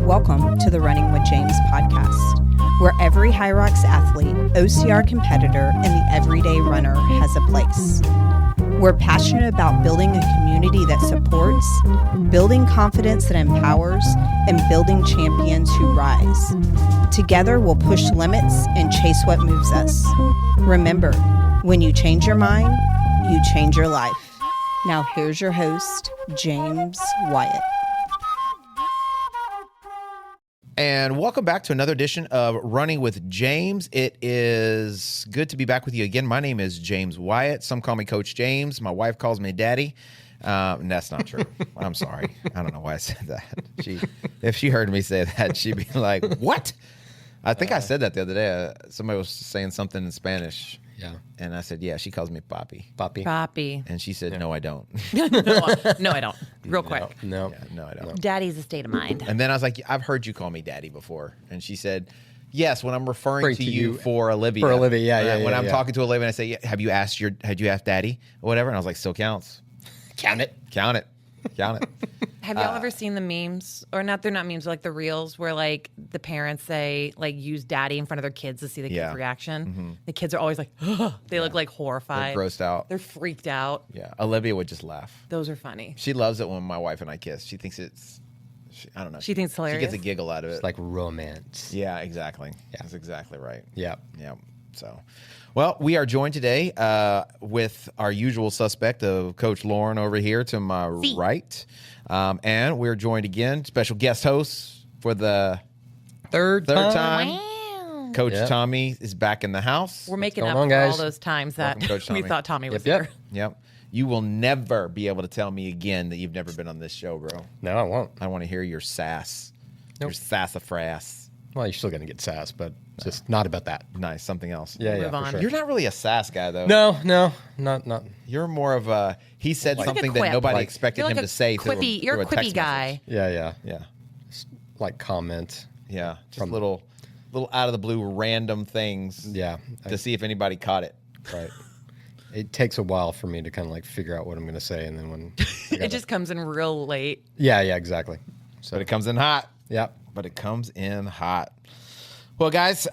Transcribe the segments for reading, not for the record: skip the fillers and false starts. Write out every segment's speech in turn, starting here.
Welcome to the Running with James podcast, where every HYROX athlete, OCR competitor, and the everyday runner has a place. We're passionate about building a community that supports, building confidence that empowers, and building champions who rise. Together, we'll push limits and chase what moves us. Remember, when you change your mind, you change your life. Now here's your host, James Wyatt. And welcome back to another edition of Running with James. It is good to be back with you again. My name is James Wyatt. Some call me Coach James. My wife calls me Daddy. And that's not true. I'm sorry. I don't know why I said that. If she heard me say that, she'd be like, what? I think I said that the other day. Somebody was saying something in Spanish. Yeah. And I said, yeah, she calls me Papi. Papi. And she said, no, I don't. No, I don't. Real quick. No, I don't. Daddy's a state of mind. And then I was like, I've heard you call me Daddy before. And she said, yes, when I'm referring to you for Olivia. For Olivia, yeah. When I'm talking to Olivia and I say, had you asked Daddy or whatever? And I was like, still counts. Count it. Have y'all ever seen the memes, or not? They're not memes, like the reels where like the parents say like use daddy in front of their kids to see the kid's reaction. Mm-hmm. The kids are always like, they look like horrified. They're grossed out. They're freaked out. Yeah. Olivia would just laugh. Those are funny. She loves it when my wife and I kiss. She thinks I don't know. She thinks it's hilarious. She gets a giggle out of it. It's like romance. Yeah, exactly. Yeah. That's exactly right. Yeah. Yeah. So, well, we are joined today with our usual suspect of Coach Lauren over here to my right. And we're joined again, special guest host for the third time. Wow. Coach Tommy is back in the house. We're making up on, for guys? all those times that we thought Tommy was Yep. here. Yep. You will never be able to tell me again that you've never been on this show, bro. No, I won't. I want to hear your sass. Nope. Your sassafras. Well, you're still going to get sass, but just not about that. Nice. Something else. Move on. for sure. You're not really a sass guy, though. No, not. You're more of a, he said He's like something a that quip. nobody expected You're him like to say. quippy, you're through a text quippy guy. message. Yeah. Yeah. Like comment. Yeah. Just little out of the blue random things. Yeah. To see if anybody caught it. Right. It takes a while for me to kind of like figure out what I'm going to say, and then when It just comes in real late. yeah, exactly. So But it comes in hot. yeah. Well, guys,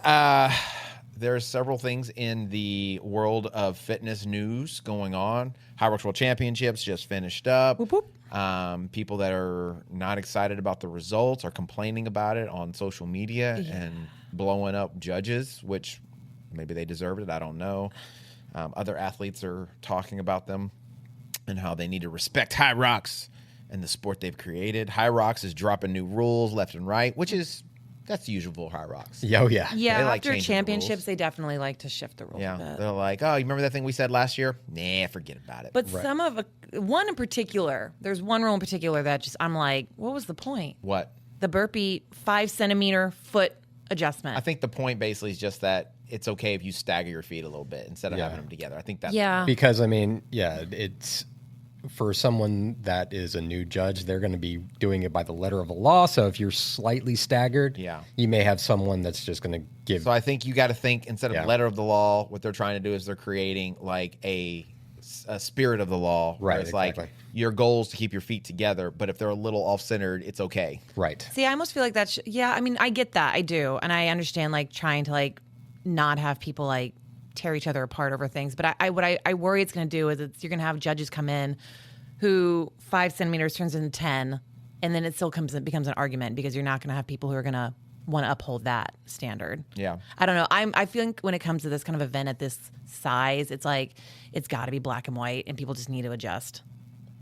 there's several things in the world of fitness news going on. HYROX World Championships just finished up. Whoop, whoop. People that are not excited about the results are complaining about it on social media and blowing up judges, which maybe they deserved it. I don't know. Other athletes are talking about them and how they need to respect HYROX and the sport they've created. HYROX is dropping new rules left and right, which is that's usual HYROX. Yeah. Yeah, They like after changing the championships, rules. they definitely like to shift the rules a Yeah, bit. they're like, oh, you remember that thing we said last year? Nah, forget about it. But one in particular, there's one rule in particular that just, I'm like, what was the point? What? The burpee 5 centimeter foot adjustment. I think the point basically is just that it's okay if you stagger your feet a little bit instead of having them together. I think that's Because I mean, it's for someone that is a new judge, they're going to be doing it by the letter of the law. So if you're slightly staggered, you may have someone that's just going to give. So I think you got to think instead of letter of the law, what they're trying to do is they're creating like a spirit of the law. Right, It's exactly. like your goal is to keep your feet together, but if they're a little off-centered, it's okay. Right. See, I almost feel like that's, I mean, I get that. I do. And I understand like trying to like not have people like tear each other apart over things. But what I worry it's going to do is you're going to have judges come in who 5 centimeters turns into 10, and then it still becomes an argument because you're not going to have people who are going to want to uphold that standard. Yeah. I don't know. I feel like when it comes to this kind of event at this size, it's like it's got to be black and white, and people just need to adjust.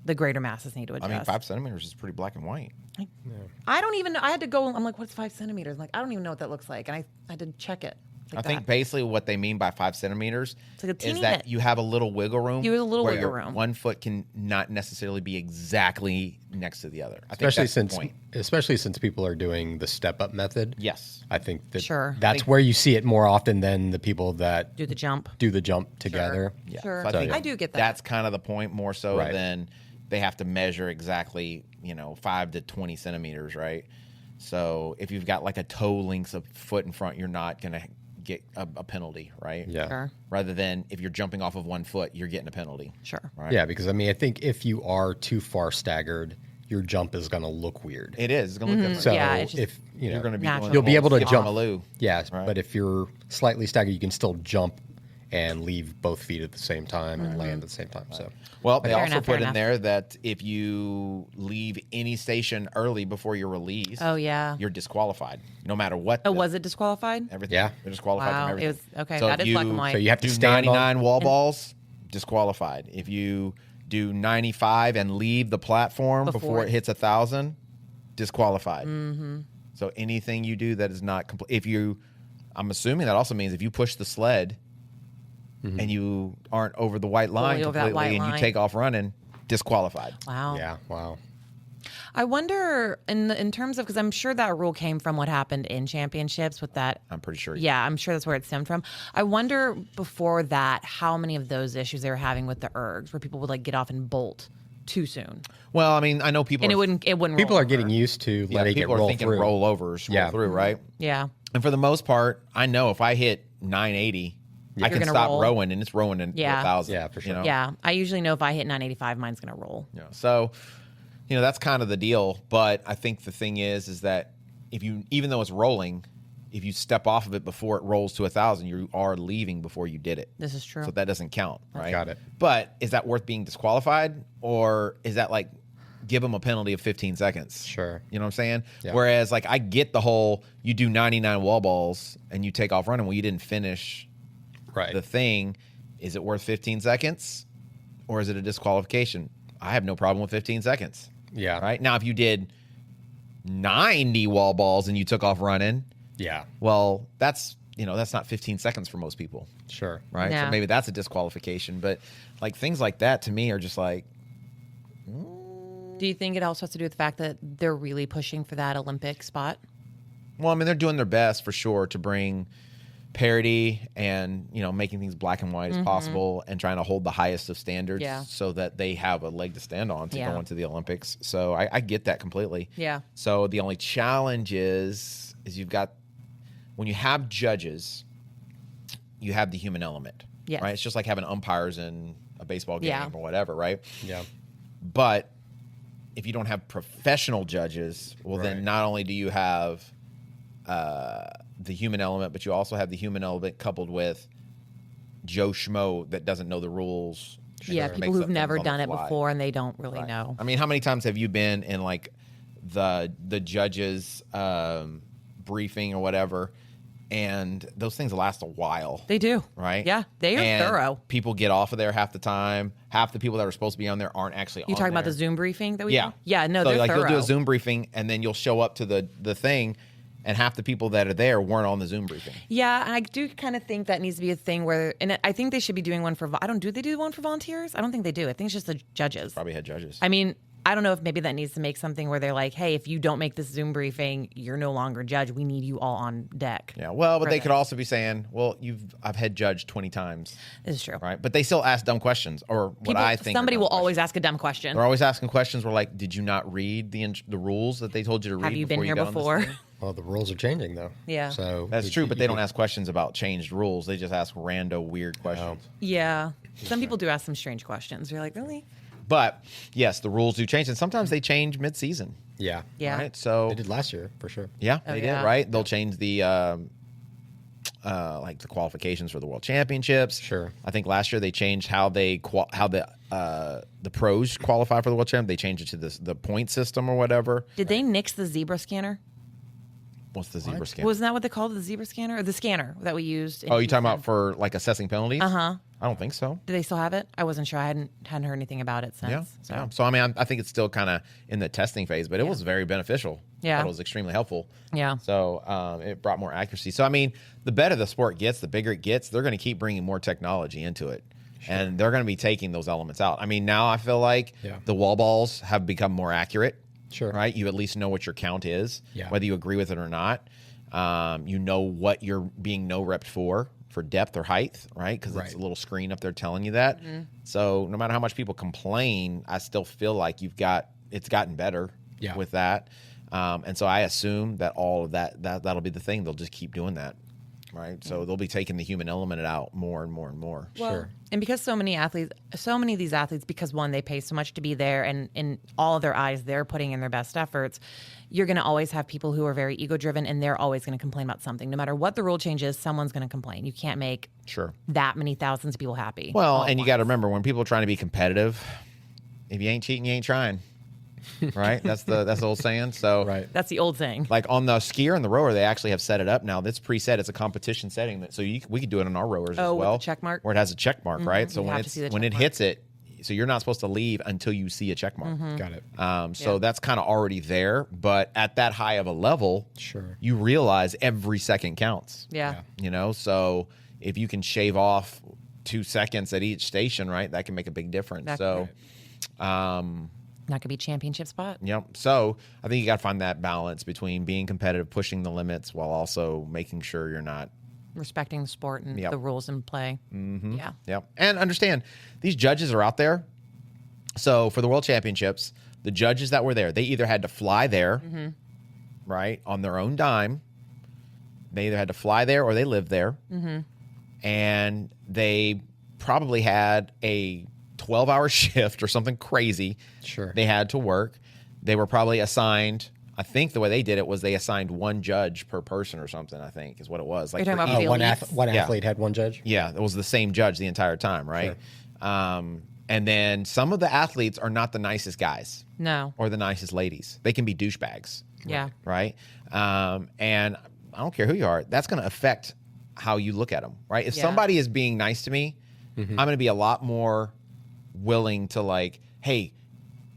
The greater masses need to adjust. I mean, 5 centimeters is pretty black and white. I don't even know. I had to go. I'm like, what's 5 centimeters? I'm like, I don't even know what that looks like, and I had to check it. I think basically what they mean by 5 centimeters like is that you have a little wiggle room. You have a little where wiggle your room. one foot can not necessarily be exactly next to the other. I Especially think that's the point. especially since people are doing the step-up method. Yes. I think that Sure. that's where you see it more often than the people that do the jump. together. Yeah. Sure. So I do get that. That's kind of the point more so Right. than they have to measure exactly, 5 to 20 centimeters, right? So if you've got like a toe length of foot in front, you're not going to get a penalty, right? Yeah. Sure. Rather than if you're jumping off of 1 foot, you're getting a penalty. Sure. Right? Yeah, because I mean, I think if you are too far staggered, your jump is going to look weird. It is. It's going to look different. So Yeah, it's just if you're going to be natural. doing you'll be able to jump. Maloo. Yes, Right. but if you're slightly staggered, you can still jump and leave both feet at the same time and land at the same time. So, Well, they Fair also enough, put fair in enough. there that if you leave any station early before you're released, Oh, yeah. you're disqualified, no matter what. Oh, was it disqualified? Everything. Yeah. You're disqualified Wow, from it everything. was okay. So That if is black you- and white. so you have to do stand 99 wall balls, disqualified. If you do 95 and leave the platform before it hits 1,000, disqualified. Mm-hmm. So anything you do that is not complete. If you, I'm assuming that also means if you push the sled and you aren't over the white line Fully over that completely white and you line. take off running, disqualified. Wow. yeah, wow. I wonder in terms of, because I'm sure that rule came from what happened in championships with that. I'm pretty sure. Yeah, I'm sure that's where it stemmed from. I wonder before that how many of those issues they were having with the ergs, where people would like get off and bolt too soon, Well, I mean, I know people. and are, it wouldn't. People roll are getting over. used to yeah, letting it people are roll thinking through. rollovers, roll Yeah. through, right? Yeah. And for the most part, I know if I hit 980, I can gonna stop roll. rowing, and it's rowing in Yeah. 1,000. Yeah, for sure. Yeah. I usually know if I hit 985, mine's gonna roll. Yeah. So, that's kind of the deal. But I think the thing is that if you, even though it's rolling, if you step off of it before it rolls to 1,000, you are leaving before you did it. This is true. So that doesn't count, right? Got it. But is that worth being disqualified, or is that like give them a penalty of 15 seconds? Sure. You know what I'm saying? Yeah. Whereas like I get the whole you do 99 wall balls and you take off running. Well, you didn't finish Right. the thing. Is it worth 15 seconds, or is it a disqualification? I have no problem with 15 seconds. Yeah. Right now, if you did 90 wall balls and you took off running, Yeah. well, that's not 15 seconds for most people. Sure. Right. Yeah. So maybe that's a disqualification. But like things like that to me are just like, Do you think it also has to do with the fact that they're really pushing for that Olympic spot? well, I mean, they're doing their best for sure to bring parity and, making things black and white as possible and trying to hold the highest of standards Yeah. so that they have a leg to stand on to Yeah. go into the Olympics. So I get that completely. Yeah. So the only challenge is you've got, when you have judges, you have the human element. Yes. Right. It's just like having umpires in a baseball game Yeah. or whatever. Right. Yeah. But if you don't have professional judges, well, Right. then not only do you have the human element, but you also have the human element coupled with Joe Schmo that doesn't know the rules. Yeah, Makes people up who've things never on the done it fly. before and they don't really Right. know. I mean, how many times have you been in like the judges briefing or whatever, and those things last a while. They do. Right? Yeah, they are And thorough. People get off of there half the time. Half the people that are supposed to be on there aren't actually You on talking about there. the Zoom briefing that we Yeah. do? Yeah, no, so they're like thorough. you'll do a Zoom briefing and then you'll show up to the thing and half the people that are there weren't on the Zoom briefing. Yeah, and I do kind of think that needs to be a thing where, and I think they should be doing one for, do they do one for volunteers? I don't think they do. I think it's just the judges. Probably had judges. I mean, I don't know if maybe that needs to make something where they're like, hey, if you don't make this Zoom briefing, you're no longer judge. We need you all on deck. Yeah, well, but for they this. could also be saying, well, I've had judged 20 times, This is true. right? But they still ask dumb questions or what People- I think are somebody dumb will questions. always ask a dumb question. They're always asking questions where like, did you not read the rules that they told you to read? Have you been before here got on this before? thing? Well, the rules are changing though. Yeah. So That's true, but they don't ask questions about changed rules. They just ask rando weird questions. Yeah. Some people do ask some strange questions. You're like, really? But yes, the rules do change, and sometimes they change mid-season. Yeah. Yeah. Right. So They did last year for sure. yeah, Oh, they yeah. did. Right. They'll change the like the qualifications for the World Championships. Sure. I think last year they changed how the pros qualify for the World Champ. They changed it to the point system or whatever. Did they nix the zebra scanner? What's the zebra scan? Wasn't that what they called the zebra scanner? Or the scanner that we used? in Oh, you talking Houston? about for like assessing penalties? Uh-huh. I don't think so. Do they still have it? I wasn't sure. I hadn't heard anything about it since. Yeah. So. Yeah. So I mean, I think it's still kind of in the testing phase, but it was very beneficial. Yeah. I thought it was extremely helpful. Yeah. So it brought more accuracy. So I mean, the better the sport gets, the bigger it gets. They're going to keep bringing more technology into it, and they're going to be taking those elements out. I mean, now I feel like Yeah. the wall balls have become more accurate. Sure. Right. You at least know what your count is, Yeah. whether you agree with it or not. You know what you're being no-repped for depth or height, right? Because it's Right. a little screen up there telling you that. So no matter how much people complain, I still feel like it's gotten better Yeah. with that. And so I assume that all of that'll be the thing. They'll just keep doing that. right? So they'll be taking the human element out more and more and more. Well, Sure. And because so many of these athletes, because one, they pay so much to be there, and in all of their eyes, they're putting in their best efforts. You're going to always have people who are very ego driven, and they're always going to complain about something. No matter what the rule change is, someone's going to complain. You can't make that many thousands of people happy. Well, and you got to remember, when people are trying to be competitive, if you ain't cheating, you ain't trying. Right? That's the old saying. So That's the old saying. Like on the skier and the rower, they actually have set it up now. That's preset. It's a competition setting. So we could do it on our rowers as well. With the check mark? Where it has a check mark, right? So You when it hits it, so you're not supposed to leave until you see a check mark. Got it. So that's kind of already there. But at that high of a level, you realize every second counts. Yeah. You know, so if you can shave off 2 seconds at each station, right, that can make a big difference. Exactly. So, Not gonna be championship spot. yep. So I think you got to find that balance between being competitive, pushing the limits, while also making sure you're not Respecting the sport and the rules in play. Mm-hmm. Yeah. Yep. And understand, these judges are out there. So for the World Championships, the judges that were there, they either had to fly there, right, on their own dime. They either had to fly there or they lived there. And they probably had a 12-hour shift or something crazy. They had to work. They were probably assigned, I think the way they did it was they assigned one judge per person or something, I think is what it was. Like You're talking about one athlete had one judge? Yeah, it was the same judge the entire time, right? And then some of the athletes are not the nicest guys. No. Or the nicest ladies. They can be douchebags. Yeah. Right? And I don't care who you are, that's going to affect how you look at them, right? If somebody is being nice to me, I'm going to be a lot more willing to like, hey,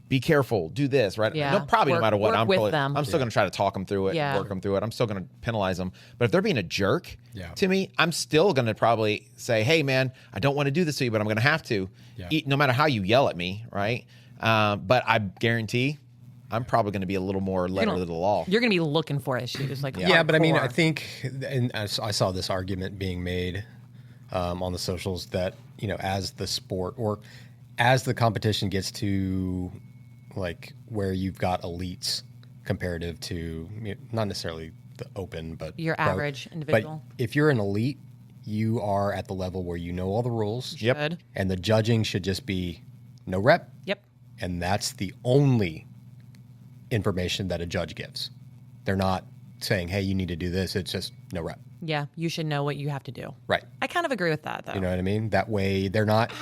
be careful, do this, right? Yeah. No, probably no matter what. I'm still going to try to talk them through it, work them through it. I'm still going to penalize them. But if they're being a jerk to me, I'm still going to probably say, hey, man, I don't want to do this to you, but I'm going to have to, no matter how you yell at me, right? But I guarantee I'm probably going to be a little more letter of the law. You're going to be looking for issues. Like but I mean, I think, and I saw this argument being made on the socials that, you know, as the sport or as the competition gets to like where you've got elites comparative to, you know, not necessarily the open, but your average individual. But if you're an elite, you are at the level where you know all the rules. Yep. And the judging should just be no rep. Yep. And that's the only information that a judge gives. They're not saying, hey, you need to do this. It's just no rep. Yeah, you should know what you have to do. Right. I kind of agree with that, though. You know what I mean? That way they're not.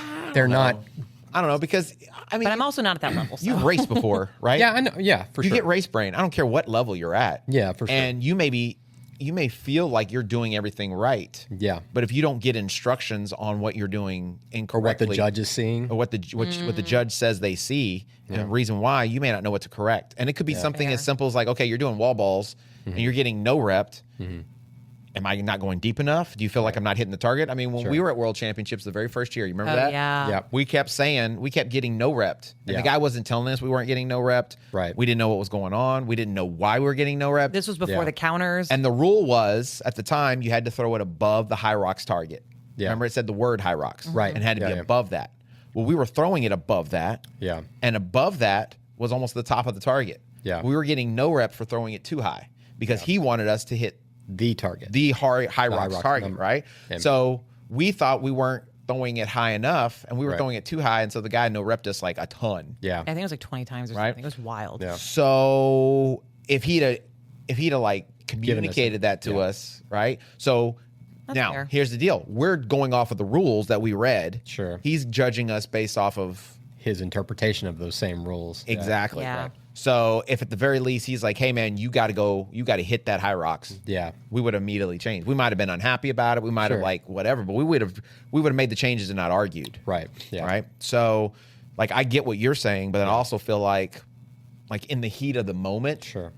I don't know, because I mean, but I'm also not at that level. So. You've raced before, right? Yeah, I know. Yeah, for sure. You get race brain. I don't care what level you're at. Yeah, for sure. And you may feel like you're doing everything right. Yeah. But if you don't get instructions on what you're doing incorrectly, or what the judge is seeing, or what the judge says they see, and the reason why, you may not know what to correct. And it could be something as simple as like, okay, you're doing wall balls and you're getting no repped. Am I not going deep enough? Do you feel like I'm not hitting the target? I mean, when we were at World Championships the very first year, you remember that? Yeah. We kept getting no repped. And the guy wasn't telling us we weren't getting no repped. Right. We didn't know what was going on. We didn't know why we were getting no repped. This was before the counters. And the rule was, at the time, you had to throw it above the HYROX target. Yeah. Remember, it said the word HYROX. Right. And it had to be above that. Well, we were throwing it above that. Yeah. And above that was almost the top of the target. Yeah. We were getting no rep for throwing it too high because he wanted us to hit the target, the HYROX target, number. right? Yeah. So we thought we weren't throwing it high enough, and we were throwing it too high, and so the guy no repped us like a ton. Yeah. I think it was like 20 times or something. It was wild. Yeah. So if he'd have like communicated that to us, right? So That's now fair. here's the deal: we're going off of the rules that we read. Sure. He's judging us based off of his interpretation of those same rules. exactly. Yeah. Right. So if at the very least he's like, hey man, you got to hit that HYROX. Yeah. We would have immediately changed. We might have been unhappy about it. We might have like whatever, but we would have made the changes and not argued. Right. Yeah. Right. So like, I get what you're saying, but I also feel like in the heat of the moment, Sure.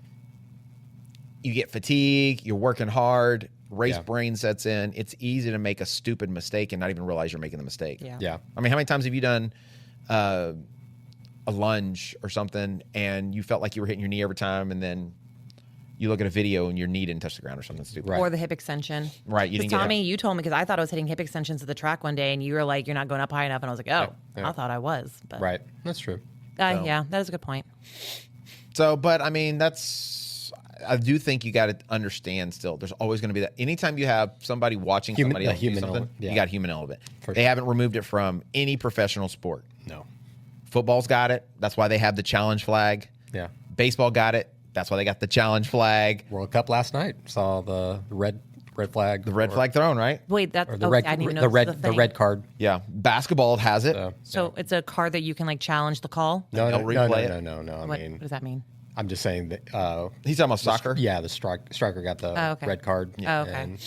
you get fatigue, you're working hard, race brain sets in. It's easy to make a stupid mistake and not even realize you're making the mistake. Yeah. Yeah. I mean, how many times have you done a lunge or something and you felt like you were hitting your knee every time, and then you look at a video and your knee didn't touch the ground or something stupid? Right. Or the hip extension. Right. You didn't get Tommy, you told me, because I thought I was hitting hip extensions at the track one day, and you were like, you're not going up high enough. And I was like, oh, I thought I was. But Right. That's true. Yeah, that is a good point. So, but I mean, that's I do think you got to understand still. There's always going to be that. Anytime you have somebody watching somebody else do something, element, yeah. you got human element. For They sure. haven't removed it from any professional sport. No. Football's got it. That's why they have the challenge flag. Yeah. Baseball got it. That's why they got the challenge flag. World Cup last night saw the red flag. The red flag thrown, right? Wait, that's Or the okay, red I didn't even know the this red was a the thing. red card. Yeah. Basketball has it. So it's a card that you can like challenge the call. No, they'll no, replay it. no. I What mean, does that mean? I'm just saying that. He's talking about soccer. Yeah, the striker got the Oh, okay. red card. Oh, okay. And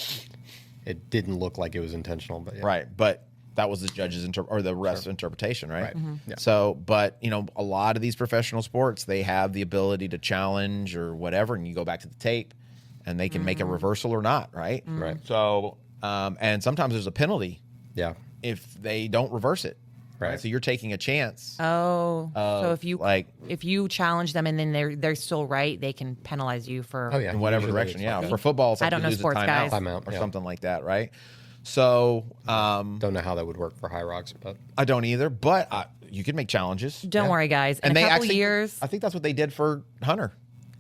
it didn't look like it was intentional, but yeah. Right. But that was the judge's or the ref's interpretation, right? Right. Yeah. So, but a lot of these professional sports, they have the ability to challenge or whatever, and you go back to the tape, and they can make a reversal or not, right? Right. So, and sometimes there's a penalty Yeah. if they don't reverse it. Right. So you're taking a chance. Oh, so if you challenge them and then they're still right, they can penalize you for. Oh yeah. in whatever Usually direction. it's Yeah. like For football, it's like I don't you know lose sports, a guys. Timeout, or yeah. something like that, right? So don't know how that would work for HYROX, but I don't either, but you can make challenges. Don't worry, guys. In And a they couple actually, years. I think that's what they did for Hunter.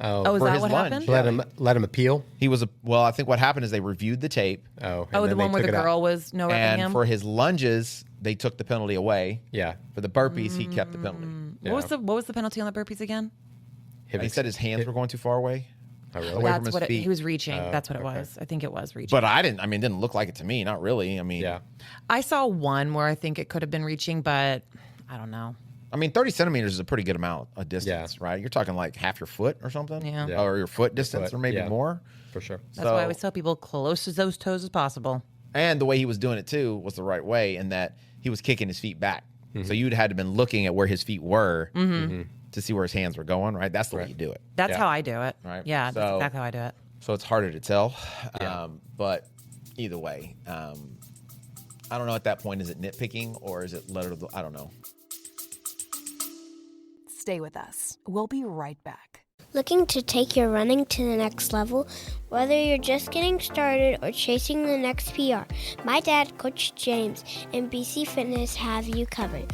Oh, is for that his what lunge. happened? let him appeal. He was I think what happened is they reviewed the tape, Oh, Oh, the then they one where took the it out. girl was no repping and him. for his lunges, they took the penalty away. Yeah. For the burpees, he kept the penalty. Yeah. What was the penalty on the burpees again? He said his hands were going too far away. Oh, really? Away from That's his what feet. he was reaching. Oh, That's what it okay. was. I think it was reaching. But it didn't look like it to me. Not really. I mean, Yeah. I saw one where I think it could have been reaching, but I don't know. 30 centimeters is a pretty good amount of distance, Yeah. right? You're talking like half your foot or something, Yeah. Yeah. or your foot distance, foot, or maybe yeah. more. For sure. That's why I always tell people close to those toes as possible. And the way he was doing it too was the right way, in that he was kicking his feet back. So you'd had to been looking at where his feet were to see where his hands were going, right? That's the way you do it. That's Yeah. how I do it. Right. Yeah, So- that's exactly how I do it. So it's harder to tell. Yeah. But either way, I don't know at that point, is it nitpicking or is it I don't know. Stay with us. We'll be right back. Looking to take your running to the next level? Whether you're just getting started or chasing the next PR, my dad, Coach James, and BC Fitness have you covered.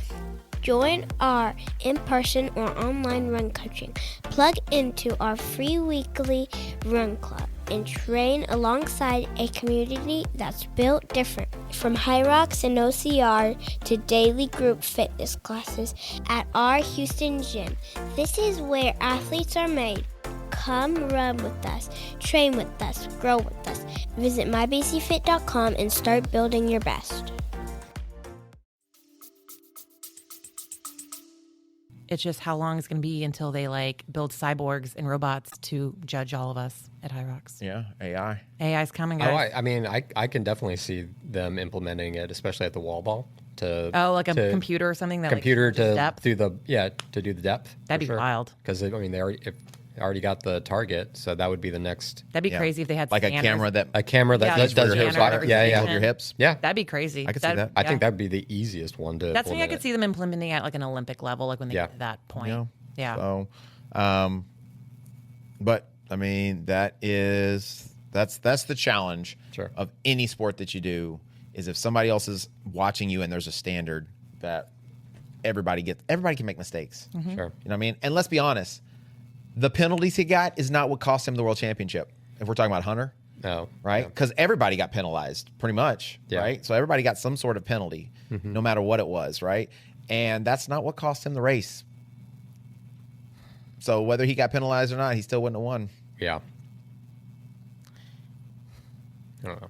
Join our in-person or online run coaching. Plug into our free weekly run club and train alongside a community that's built different. From HYROX and OCR to daily group fitness classes at our Houston gym. This is where athletes are made. Come run with us, train with us, grow with us. Visit mybcfit.com and start building your best. It's just how long it's going to be until they build cyborgs and robots to judge all of us at HYROX. Yeah, AI. AI's coming, Oh, guys. I can definitely see them implementing it, especially at the wall ball. Like a computer or something that computer searches to depth? to do the depth. That'd be wild. Because they already got the target, so that would be the next. That'd be Yeah. crazy if they had Like a scanners. camera that A camera that Yeah, does like your scanner hips. and everything. Yeah, hold yeah, your hips. yeah. That'd be crazy. I could see that. I think that'd be the easiest one to. That's something I implement could see them implementing at an Olympic level, when they Yeah. get to that point. Yeah. Yeah. So, but that's the challenge Sure. of any sport that you do, is if somebody else is watching you and there's a standard that everybody can make mistakes. Sure. You know what I mean? And let's be honest, the penalties he got is not what cost him the world championship. If we're talking about Hunter, No. right? Yeah. Because everybody got penalized pretty much, Yeah. right? So everybody got some sort of penalty, no matter what it was, right? And that's not what cost him the race. So whether he got penalized or not, he still wouldn't have won. Yeah. I don't know.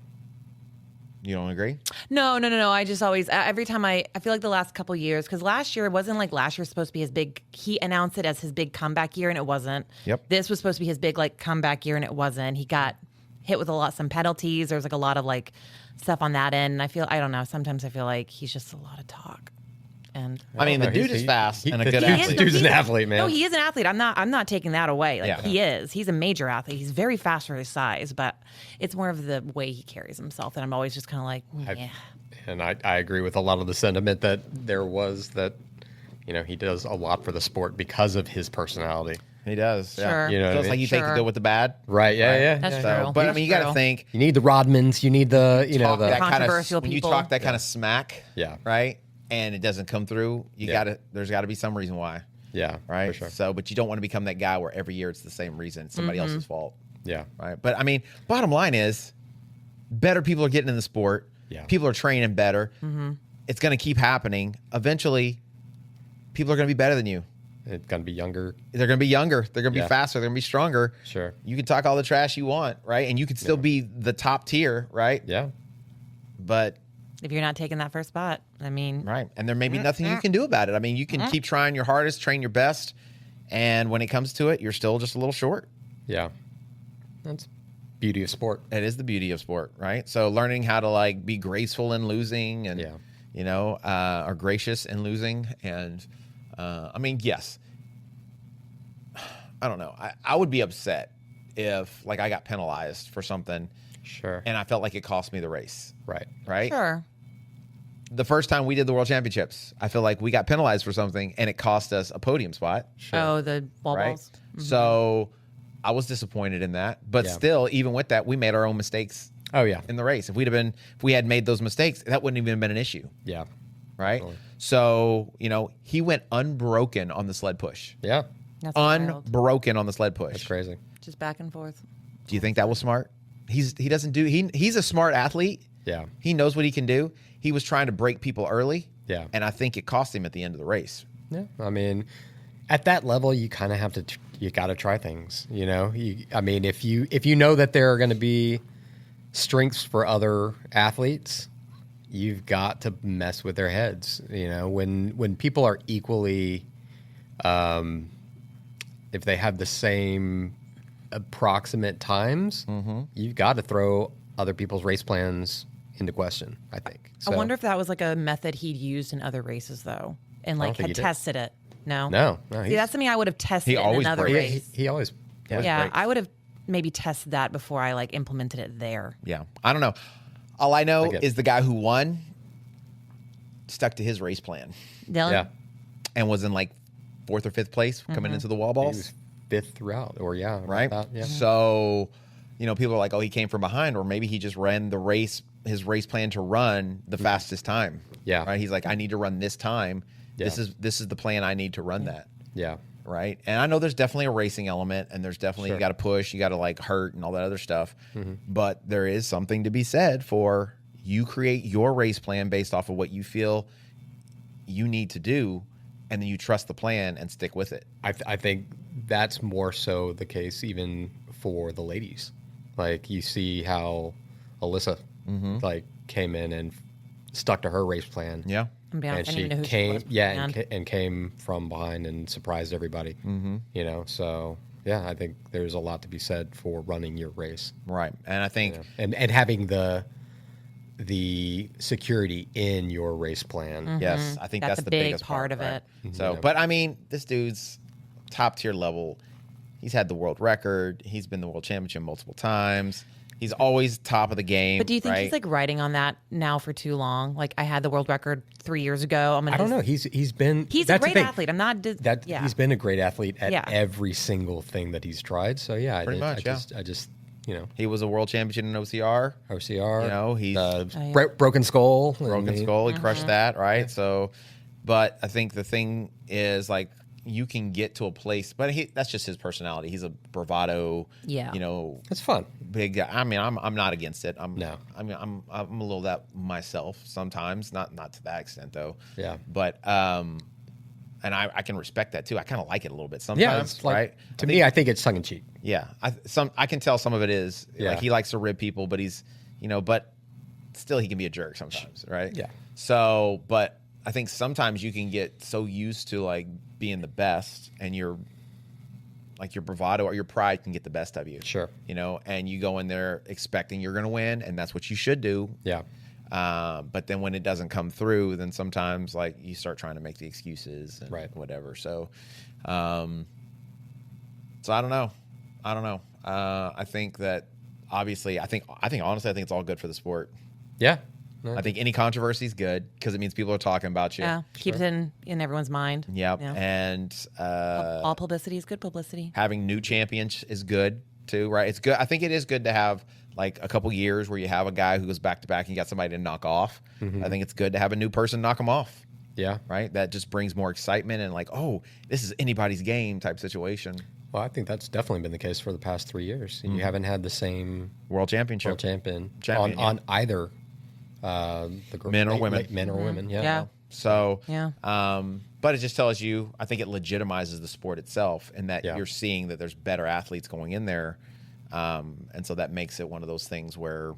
You don't agree? No. I just always, every time I feel like the last couple years, because last year, it wasn't like last year was supposed to be his big, he announced it as his big comeback year and it wasn't. Yep. This was supposed to be his big comeback year and it wasn't. He got hit with some penalties. There was a lot of stuff on that end. And I don't know, sometimes I feel like he's just a lot of talk. And I mean, the No, dude he's- is fast he- and a the good dude's- athlete. dude's an athlete, man. No, he is an athlete. I'm not taking that away. Yeah. He is. He's a major athlete. He's very fast for his size, but it's more of the way he carries himself that I'm always just kind of like, yeah. And I agree with a lot of the sentiment that there was that, he does a lot for the sport because of his personality. He does. Sure. Yeah. You know what So I it's mean? like you take the Sure. good with the bad. Right. Yeah. Right. Yeah. That's yeah. true. But I That's mean, you got to true. think. You need the Rodmans. You need the, Talk the that kind of Controversial when you people. talk that kind of smack. Yeah. Right. And it doesn't come through. Yeah. There's got to be some reason why. Yeah, right. for sure. So, but you don't want to become that guy where every year it's the same reason, it's somebody else's fault. Yeah. Right. But I mean, bottom line is, better people are getting in the sport. Yeah. People are training better. It's going to keep happening. Eventually, people are going to be better than you. It's going to be younger. They're going to be younger. They're going to be Yeah. faster. They're going to be stronger. Sure. You can talk all the trash you want, right? And you can still be the top tier, right? Yeah. But If you're not taking that first spot, I mean, right. And there may be nothing you can do about it. I mean, you can keep trying your hardest, train your best, and when it comes to it, you're still just a little short. Yeah. That's beauty of sport. It is the beauty of sport, right? So learning how to like be graceful in losing and, you know, or gracious in losing. And I mean, yes, I don't know. I would be upset if like I got penalized for something Sure. and I felt like it cost me the race, Right. right? sure. The first time we did the World Championships, I feel like we got penalized for something and it cost us a podium spot. Oh, the wall Right. balls. So I was disappointed in that. But Yeah. still, even with that, we made our own mistakes Oh, yeah. in the race. If we had made those mistakes, that wouldn't even have been an issue. Yeah. Right. Totally. So, you know, he went unbroken on the sled push. Yeah. That's wild. Unbroken on the sled push. That's crazy. Just back and forth. Do you think that was smart? He's a smart athlete. Yeah. He knows what he can do. He was trying to break people early. Yeah. And I think it cost him at the end of the race. Yeah. I mean, at that level, you kind of have to, you got to try things, you know? I mean, if you know that there are going to be strengths for other athletes, you've got to mess with their heads. You know, when people are equally, if they have the same approximate times, you've got to throw other people's race plans into question, I think. I wonder if that was like a method he'd used in other races, though, and like think had he did. tested it. No, No. See, that's something I would have tested in always another breaks. race. He always Yeah, breaks. I would have maybe tested that before I like implemented it there. Yeah. I don't know. All I know get- is the guy who won stuck to his race plan Dylan? Yeah. and was in like 4th or 5th place coming into the wall He balls. was fifth throughout, or Right. yeah. So, you know, people are like, oh, he came from behind, or maybe he just ran his race plan to run the fastest time. Yeah. Right. He's like, I need to run this time. Yeah. This is the plan I need to run that. Yeah. Right. And I know there's definitely a racing element and there's definitely, Sure. you got to push, you got to like hurt and all that other stuff. But there is something to be said for you create your race plan based off of what you feel you need to do. And then you trust the plan and stick with it. I think that's more so the case even for the ladies. Like you see how Alyssa like came in and stuck to her race plan. Yeah. I mean, I And didn't she even know who came, she was. yeah, man. and came from behind and surprised everybody. You know, so yeah, I think there's a lot to be said for running your race. Right. And I think, And having the security in your race plan. yes, I think that's That's a the big biggest part of right? it. So, Yeah. but I mean, this dude's top tier level. He's had the world record. He's been the world champion multiple times. He's always top of the game. But do you think right? he's like riding on that now for too long? Like I had the world record 3 years ago. I don't know. He's been He's a that's the great thing. athlete. I'm not. Yeah. He's been a great athlete at Yeah. every single thing that he's tried. So yeah, Pretty much, I just you know, He was a world champion in OCR. OCR. You know, he's yeah. Broken Skull. Broken Skull. He crushed that, right? So, but I think the thing is like you can get to a place, but that's just his personality. He's a bravado. Yeah. You know, It's fun. big guy. I mean, I'm not against it. No. I mean, I'm a little that myself sometimes, not to that extent though. Yeah. But and I can respect that too. I kind of like it a little bit Yeah, sometimes, it's like, right? to me, I think it's tongue in cheek. Yeah, I can tell some of it is Yeah. like he likes to rib people, but he's but still he can be a jerk sometimes, right? Yeah. So, but I think sometimes you can get so used to like being the best, and your bravado or your pride can get the best of you. Sure. And you go in there expecting you're going to win, and that's what you should do. Yeah. But then when it doesn't come through, then sometimes like you start trying to make the excuses and Right. whatever. So, so I don't know. I think that obviously, I think honestly, I think it's all good for the sport. Yeah. I think any controversy is good because it means people are talking about you. Yeah. Keeps it in everyone's mind. Yep. Yeah. And All publicity is good publicity. having new champions is good too, right? It's good. I think it is good to have like a couple years where you have a guy who goes back to back and you got somebody to knock off. I think it's good to have a new person knock him off. Yeah. Right. That just brings more excitement and like, oh, this is anybody's game type situation. Well, I think that's definitely been the case for the past 3 years. You haven't had the same World championship. world champion yeah. on either Men or women. Men or women. Yeah. Yeah. So, Yeah. But it just tells you, I think it legitimizes the sport itself, and that Yeah. you're seeing that there's better athletes going in there. And so that makes it one of those things where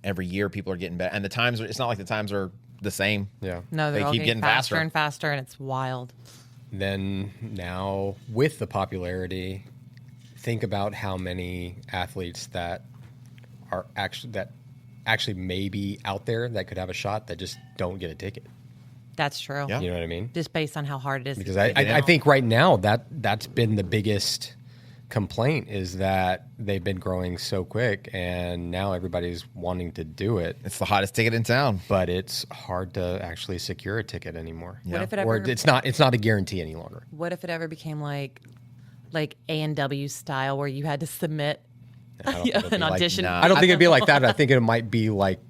every year people are getting better. And it's not like the times are the same. Yeah. No, They they're all keep getting faster faster. and faster, and it's wild. Then now with the popularity, think about how many athletes that are actually may be out there that could have a shot that just don't get a ticket. That's true. Yeah. You know what I mean? Just based on how hard it is. Because to get I out. think right now that's been the biggest complaint is that they've been growing so quick and now everybody's wanting to do it, It's the hottest ticket in town. but it's hard to actually secure a ticket anymore. What if it Or ever? it's not a guarantee any longer. What if it ever became like A&W style, where you had to submit I don't think it'd be an like- audition? nah. I don't think it'd be like that. I think it might be like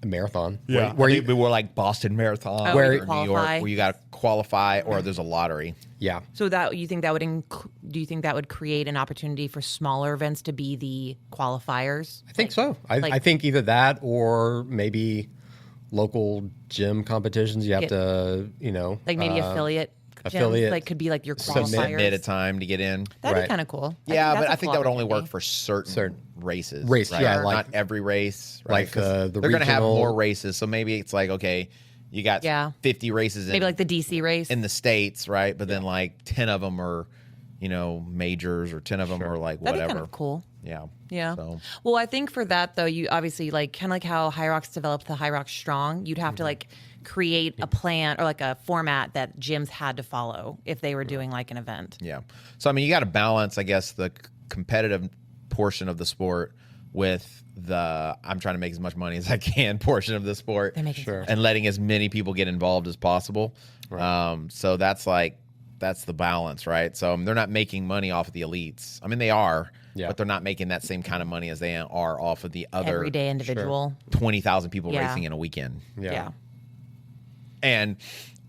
a marathon. Where I you think we were like Boston Marathon Oh, or you New qualify. York, where you got to qualify or there's a lottery. yeah. So that you think that would do you think that would create an opportunity for smaller events to be the qualifiers? I think so. I think either that or maybe local gym competitions. You have to, Like maybe affiliate gyms, affiliate like could be like your submit qualifiers. Submit a time to get in. That'd Right. be kind of cool. Yeah, that's but a I think cool that would only work opportunity. for certain races. Race, right? yeah, Not like- every race. Right? like, 'Cause the they're going to have regional- more races, so maybe it's like, okay, you got Yeah. 50 races Maybe like the DC race. in the States, right? But then like 10 of them are, majors, or 10 of them are like That'd whatever. be kind of cool. Yeah. Yeah. So, Well, I think for that though, you obviously like kind of like how HYROX developed the HYROX Strong. You'd have to like create a plan or like a format that gyms had to follow if they were doing like an event. yeah. So, I mean, you got to balance, I guess, the competitive portion of the sport with the I'm trying to make as much money as I can portion of the sport. They're making so much And letting as many people get involved as possible. So that's the balance, right? So they're not making money off of the elites. I mean, they are, Yeah. but they're not making that same kind of money as they are off of the other Everyday individual. 20,000 people Yeah. racing in a weekend. Yeah. And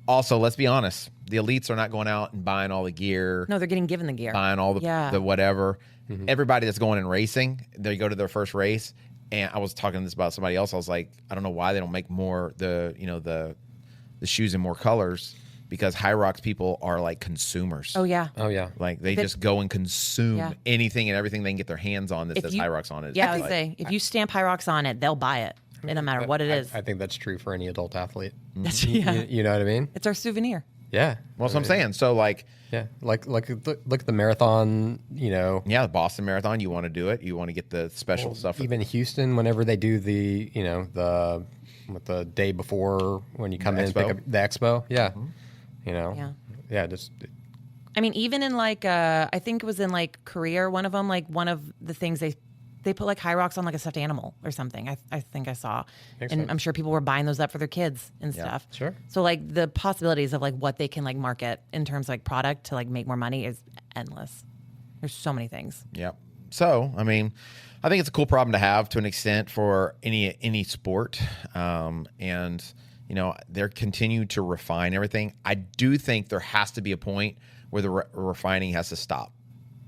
also, let's be honest, the elites are not going out and buying all the gear, No, they're getting given the gear. buying all the whatever. Everybody that's going and racing, they go to their first race. And I was talking this about somebody else. I was like, I don't know why they don't make more the shoes in more colors, because HYROX people are like consumers. Oh yeah. Oh yeah. Like they If it- just go and consume Yeah. anything and everything they can get their hands on that If says you- HYROX on it. Yeah, I It's would like- say if you stamp HYROX on it, they'll buy it. It no matter what it is. I think that's true for any adult athlete. That's, yeah. You know what I mean? It's our souvenir. Yeah. Well, that's what I'm saying. So like, Yeah. Like look at the marathon. yeah, the Boston Marathon, you want to do it. You want to get the special stuff. Even Houston, whenever they do the the day before when you come in and pick expo. up the expo. Yeah. Yeah. Yeah. Just I mean, even in like I think it was in like Korea, one of them, like one of the things they put like HYROX on like a stuffed animal or something. I think I saw, Makes and sense. I'm sure people were buying those up for their kids and stuff. sure. So like the possibilities of like what they can like market in terms of like product to like make more money is endless. There's so many things. Yeah. So, I mean, I think it's a cool problem to have to an extent for any sport. And, they're continuing to refine everything. I do think there has to be a point where the refining has to stop.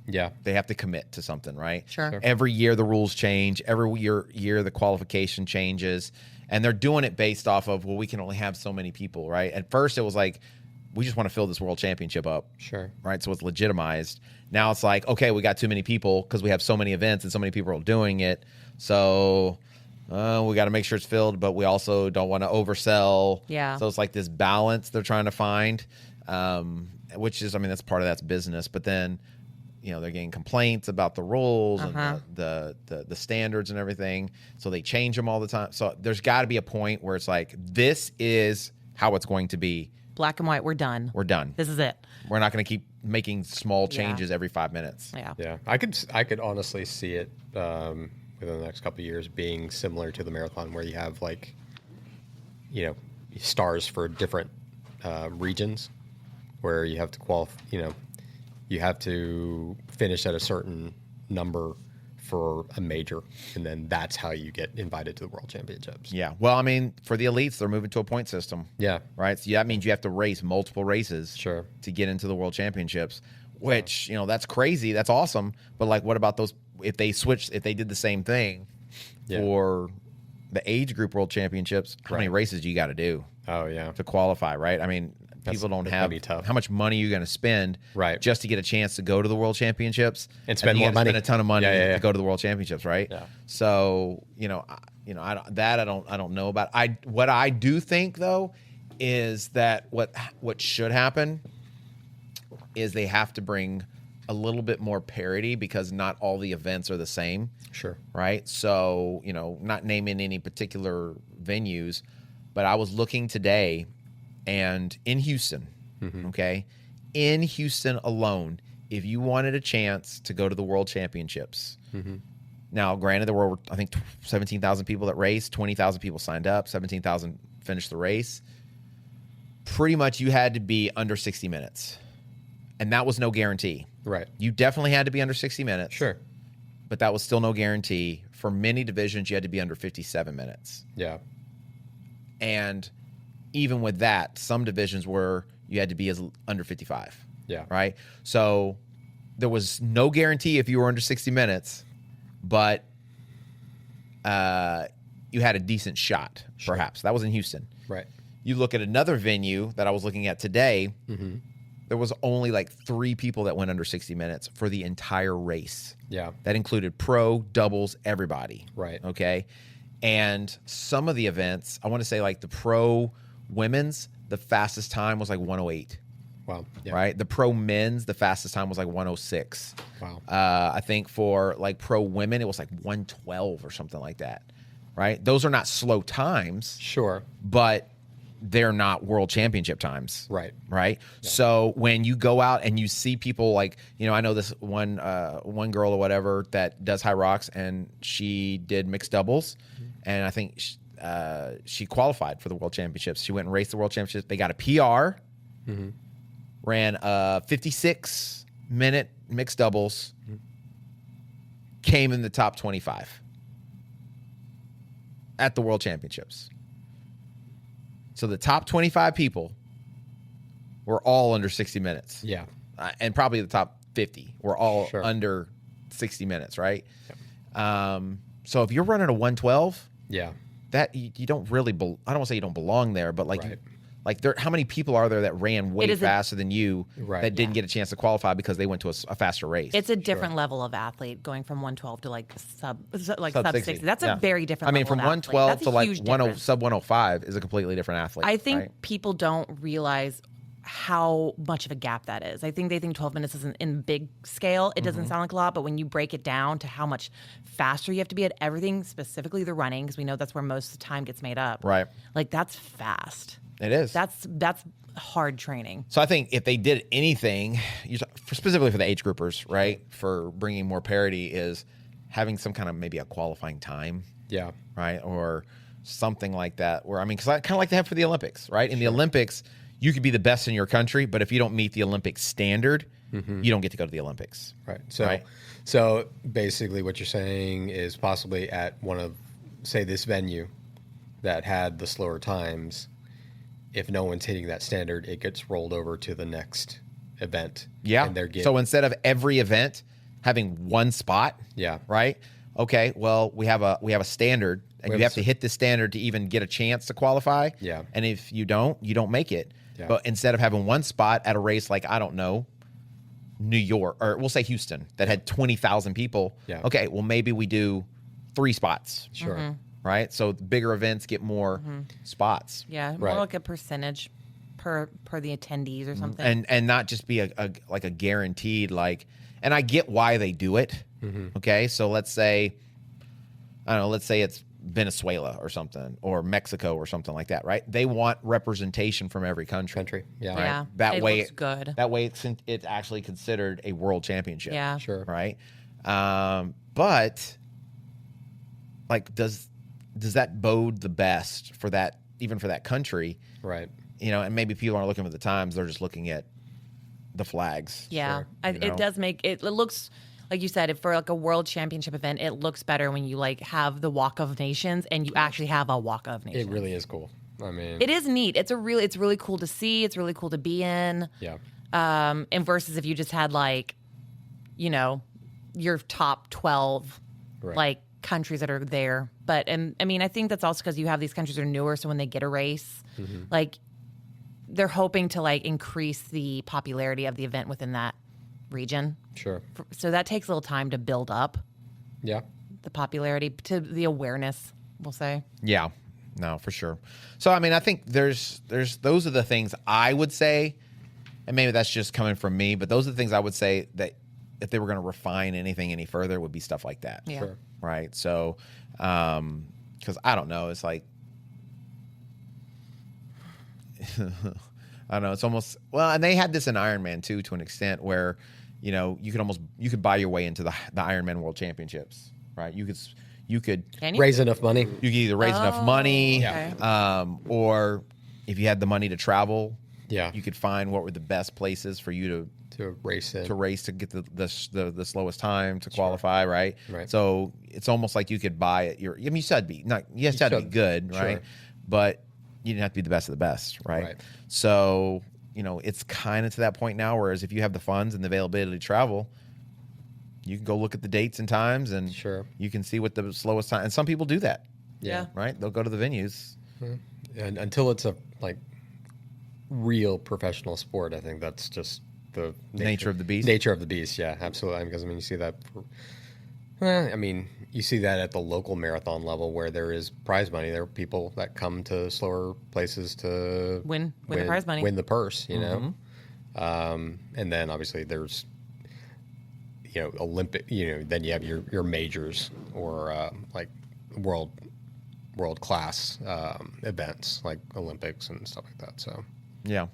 yeah. They have to commit to something, right? Sure. Every year the rules change. Every year the qualification changes. And they're doing it based off of, well, we can only have so many people, right? At first it was like, we just want to fill this world championship up. Sure. Right? So it's legitimized. Now it's like, okay, we got too many people because we have so many events and so many people are doing it. So we got to make sure it's filled, but we also don't want to oversell. Yeah. So it's like this balance they're trying to find, which is, I mean, that's part of that's business. But then, they're getting complaints about the rules and the standards and everything. So they change them all the time. So there's got to be a point where it's like, this is how it's going to be. Black and white, we're done. We're done. This is it. We're not going to keep making small changes every 5 minutes. Yeah. Yeah. I could honestly see it within the next couple of years being similar to the marathon, where you have like, stars for different regions, where you have to you have to finish at a certain number for a major, and then that's how you get invited to the World Championships. Yeah. Well, I mean, for the elites, they're moving to a point system. Yeah. Right. So that means you have to race multiple races Sure. to get into the World Championships, which, that's crazy. That's awesome. But like, what about those, if they did the same thing for the age group World Championships, how many races do you got to do Oh, yeah. to qualify, right? I mean, people don't that's have gonna be tough. how much money you're going to spend just to get a chance to go to the World Championships And spend you more gotta money. Spend a ton of money Yeah. to go to the World Championships, right? Yeah. So, I don't know about. What I do think though is that what should happen is they have to bring a little bit more parity because not all the events are the same. Sure. Right? So, not naming any particular venues, but I was looking today and in Houston, okay? In Houston alone, if you wanted a chance to go to the World Championships, now, granted, there were, I think, 17,000 people that raced, 20,000 people signed up, 17,000 finished the race. Pretty much you had to be under 60 minutes. And that was no guarantee. Right. You definitely had to be under 60 minutes. Sure. But that was still no guarantee. For many divisions, you had to be under 57 minutes. Yeah. And even with that, some divisions were you had to be under 55. Yeah. Right? So there was no guarantee if you were under 60 minutes, but you had a decent shot, perhaps. That was in Houston. Right. You look at another venue that I was looking at today, there was only like 3 people that went under 60 minutes for the entire race. Yeah. That included pro, doubles, everybody. Right. Okay. And some of the events, I want to say like the pro women's, the fastest time was like 108. Wow. Yeah. Right. The pro men's, the fastest time was like 106. Wow. I think for like pro women, it was like 112 or something like that. Right. Those are not slow times. Sure. But they're not world championship times. Right. Right. Yeah. So when you go out and you see people like, I know this one girl or whatever that does HYROX, and she did mixed doubles. And I think she qualified for the world championships. She went and raced the world championships. They got a PR, ran a 56-minute mixed doubles, came in the top 25 at the world championships. So the top 25 people were all under 60 minutes. Yeah. And probably the top 50 were all Sure. under 60 minutes, right? Yep. So if you're running a 112, Yeah. that you don't really, I don't want to say you don't belong there, but like, Right. how many people are there that ran way faster than you Right. that didn't get a chance to qualify because they went to a faster race? It's a different level of athlete going from 112 to like sub 60. That's Yeah. a very different I mean, level from of 112 athlete. to That's a like huge 10 difference. sub 105 is a completely different athlete. I think right? people don't realize how much of a gap that is. I think they think 12 minutes isn't in big scale. It doesn't sound like a lot, but when you break it down to how much faster you have to be at everything, specifically the running, because we know that's where most of the time gets made up. Right. Like that's fast. It is. That's hard training. So I think if they did anything, specifically for the age groupers, right, for bringing more parity, is having some kind of maybe a qualifying time, Yeah. right, or something like that. Where because I kind of like to have for the Olympics, right? In the Olympics, you could be the best in your country, but if you don't meet the Olympic standard, you don't get to go to the Olympics. Right. So, Right. so basically, what you're saying is possibly at one of, say, this venue that had the slower times, if no one's hitting that standard, it gets rolled over to the next event. Yeah. And they're getting, So instead of every event having one spot, Yeah. right? Okay, well, we have a standard, and We you have have to hit the standard to even get a chance to qualify. Yeah. And if you don't make it. Yeah. But instead of having one spot at a race like, I don't know, New York, or we'll say Houston, that had 20,000 people. Yeah. Okay, well, maybe we do 3 spots. Sure. Right? So the bigger events get more spots. Yeah, more Right. like a percentage per the attendees or something. And not just be a guaranteed, like, and I get why they do it. Okay, so let's say it's Venezuela or something, or Mexico or something like that, right? They want representation from every country. Yeah. Right? Yeah, That it way, looks good. That way, it's actually considered a world championship. Yeah. Sure. Right. But like, does that bode the best for that, even for that country? Right. And maybe people aren't looking at the times; they're just looking at the flags. Yeah, Sure. it does make it looks like you said, if for like a world championship event, it looks better when you like have the Walk of Nations and you actually have a Walk of Nations. It really is cool. I mean, it is neat. It's really cool to see. It's really cool to be in. Yeah. And versus if you just had like, you know, your top 12 like countries that are there. But and I mean, I think that's also because you have these countries that are newer, so when they get a race, like they're hoping to like increase the popularity of the event within that region. Sure. So that takes a little time to build up. Yeah. The popularity to the awareness, we'll say. Yeah, no, for sure. So I mean, I think there's those are the things I would say, and maybe that's just coming from me, but those are the things I would say that if they were going to refine anything any further, would be stuff like that. Yeah. Sure. Right. So, because I don't know, it's like I don't know. It's almost and they had this in Ironman too, to an extent where you know you could buy your way into the Ironman World Championships, right? You could Can you? Raise enough money. you could either raise enough money, okay. or if you had the money to travel, Yeah. you could find what were the best places for you To race it. to get the slowest time to qualify, right? Right. So it's almost like you could buy it. I mean, you said be good, right? Sure. But you didn't have to be the best of the best, right? Right. So you know, it's kind of to that point now. Whereas if you have the funds and the availability to travel, you can go look at the dates and times, and Sure. you can see what the slowest time. And some people do that, Yeah. right? They'll go to the venues. And until it's a like real professional sport, I think that's just the Nature of the beast? Nature of the beast, yeah, absolutely. Because I mean, you see that. I mean, you see that at the local marathon level where there is prize money. There are people that come to slower places to Win the prize money. win the purse. You know, and then obviously there's Olympic. Then you have your majors or like world class events like Olympics and stuff like that. So Yeah.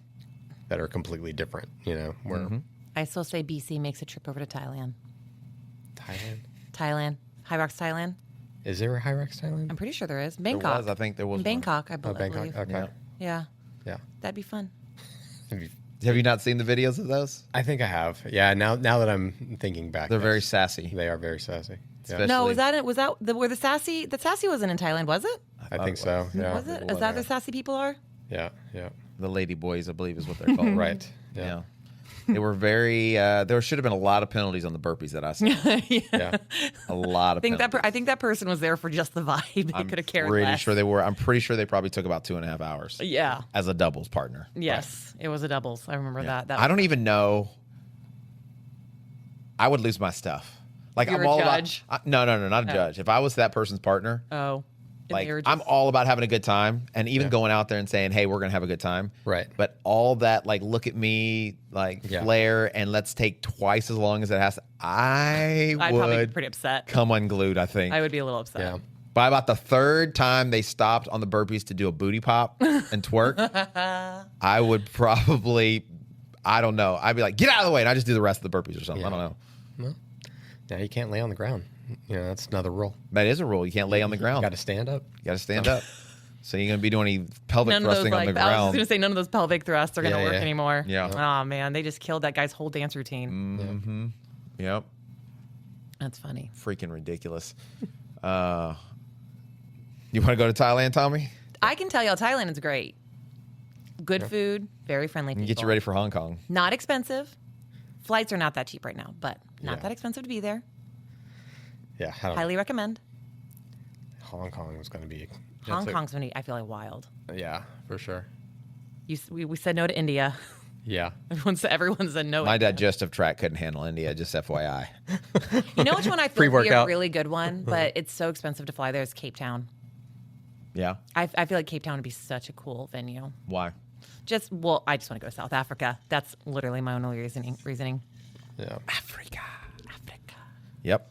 that are completely different. Where I still say BC makes a trip over to Thailand. Thailand. HYROX Thailand. Is there a HYROX Thailand? I'm pretty sure there is. There Bangkok. was, I think there was In one. Bangkok, I Oh, believe. Bangkok. Okay. Yeah. Yeah. Yeah. That'd be fun. Have you not seen the videos of those? I think I have. Yeah. Now that I'm thinking back, They're very yes, sassy. They are very sassy. Yeah. Especially- No, were the sassy wasn't in Thailand, was it? I think so. Yeah. Was it? Is that the sassy people are? Yeah. Yeah. The Lady Boys, I believe, is what they're called. Right. Yeah. Yeah. They were very. There should have been a lot of penalties on the burpees that I saw. Yeah. A lot of. I think that person was there for just the vibe. They could have cared Pretty less. sure they were. I'm pretty sure they probably took about 2.5 hours. Yeah. As a doubles partner. Yes, it was a doubles. I remember that. I don't even know. I would lose my stuff. Like You're I'm a all judge? about. No, not a judge. If I was that person's partner, Oh. And like they were I'm just- all about having a good time, and even going out there and saying, "Hey, we're gonna have a good time." Right. But all that, like, look at me, like, Yeah. flair, and let's take twice as long as it has. I'd probably be would pretty upset. come unglued. I think. I would be a little upset. Yeah. By about the third time they stopped on the burpees to do a booty pop and twerk, I would probably, I don't know. I'd be like, get out of the way, and I just do the rest of the burpees or something. I don't know. Well, now you can't lay on the ground. That's another rule. That is a rule. You can't lay on the ground. You got to stand up. You got to stand up. So you're going to be doing any pelvic None of those thrusting on the I was just ground. gonna say none of those pelvic thrusts are gonna Yeah, work yeah. anymore. Yeah. Oh man, they just killed that guy's whole dance routine. Mm-hmm. Yep. That's funny. Freaking ridiculous. You want to go to Thailand, Tommy? I can tell y'all, Thailand is great. Good food, very friendly people. And get you ready for Hong Kong. Not expensive. Flights are not that cheap right now, but not Yeah. that expensive to be there. Yeah. Highly recommend. Hong Kong was going to be. Hong Kong's gonna be, I feel like, wild. Yeah, for sure. We said no to India. Yeah. Everyone said no. My digestive tract couldn't handle India, just FYI. You know which one I feel would be a Pre-workout. really good one, but it's so expensive to fly there is Cape Town. Yeah. I feel like Cape Town would be such a cool venue. Why? I just want to go to South Africa. That's literally my only reasoning. Yeah. Africa. Yep.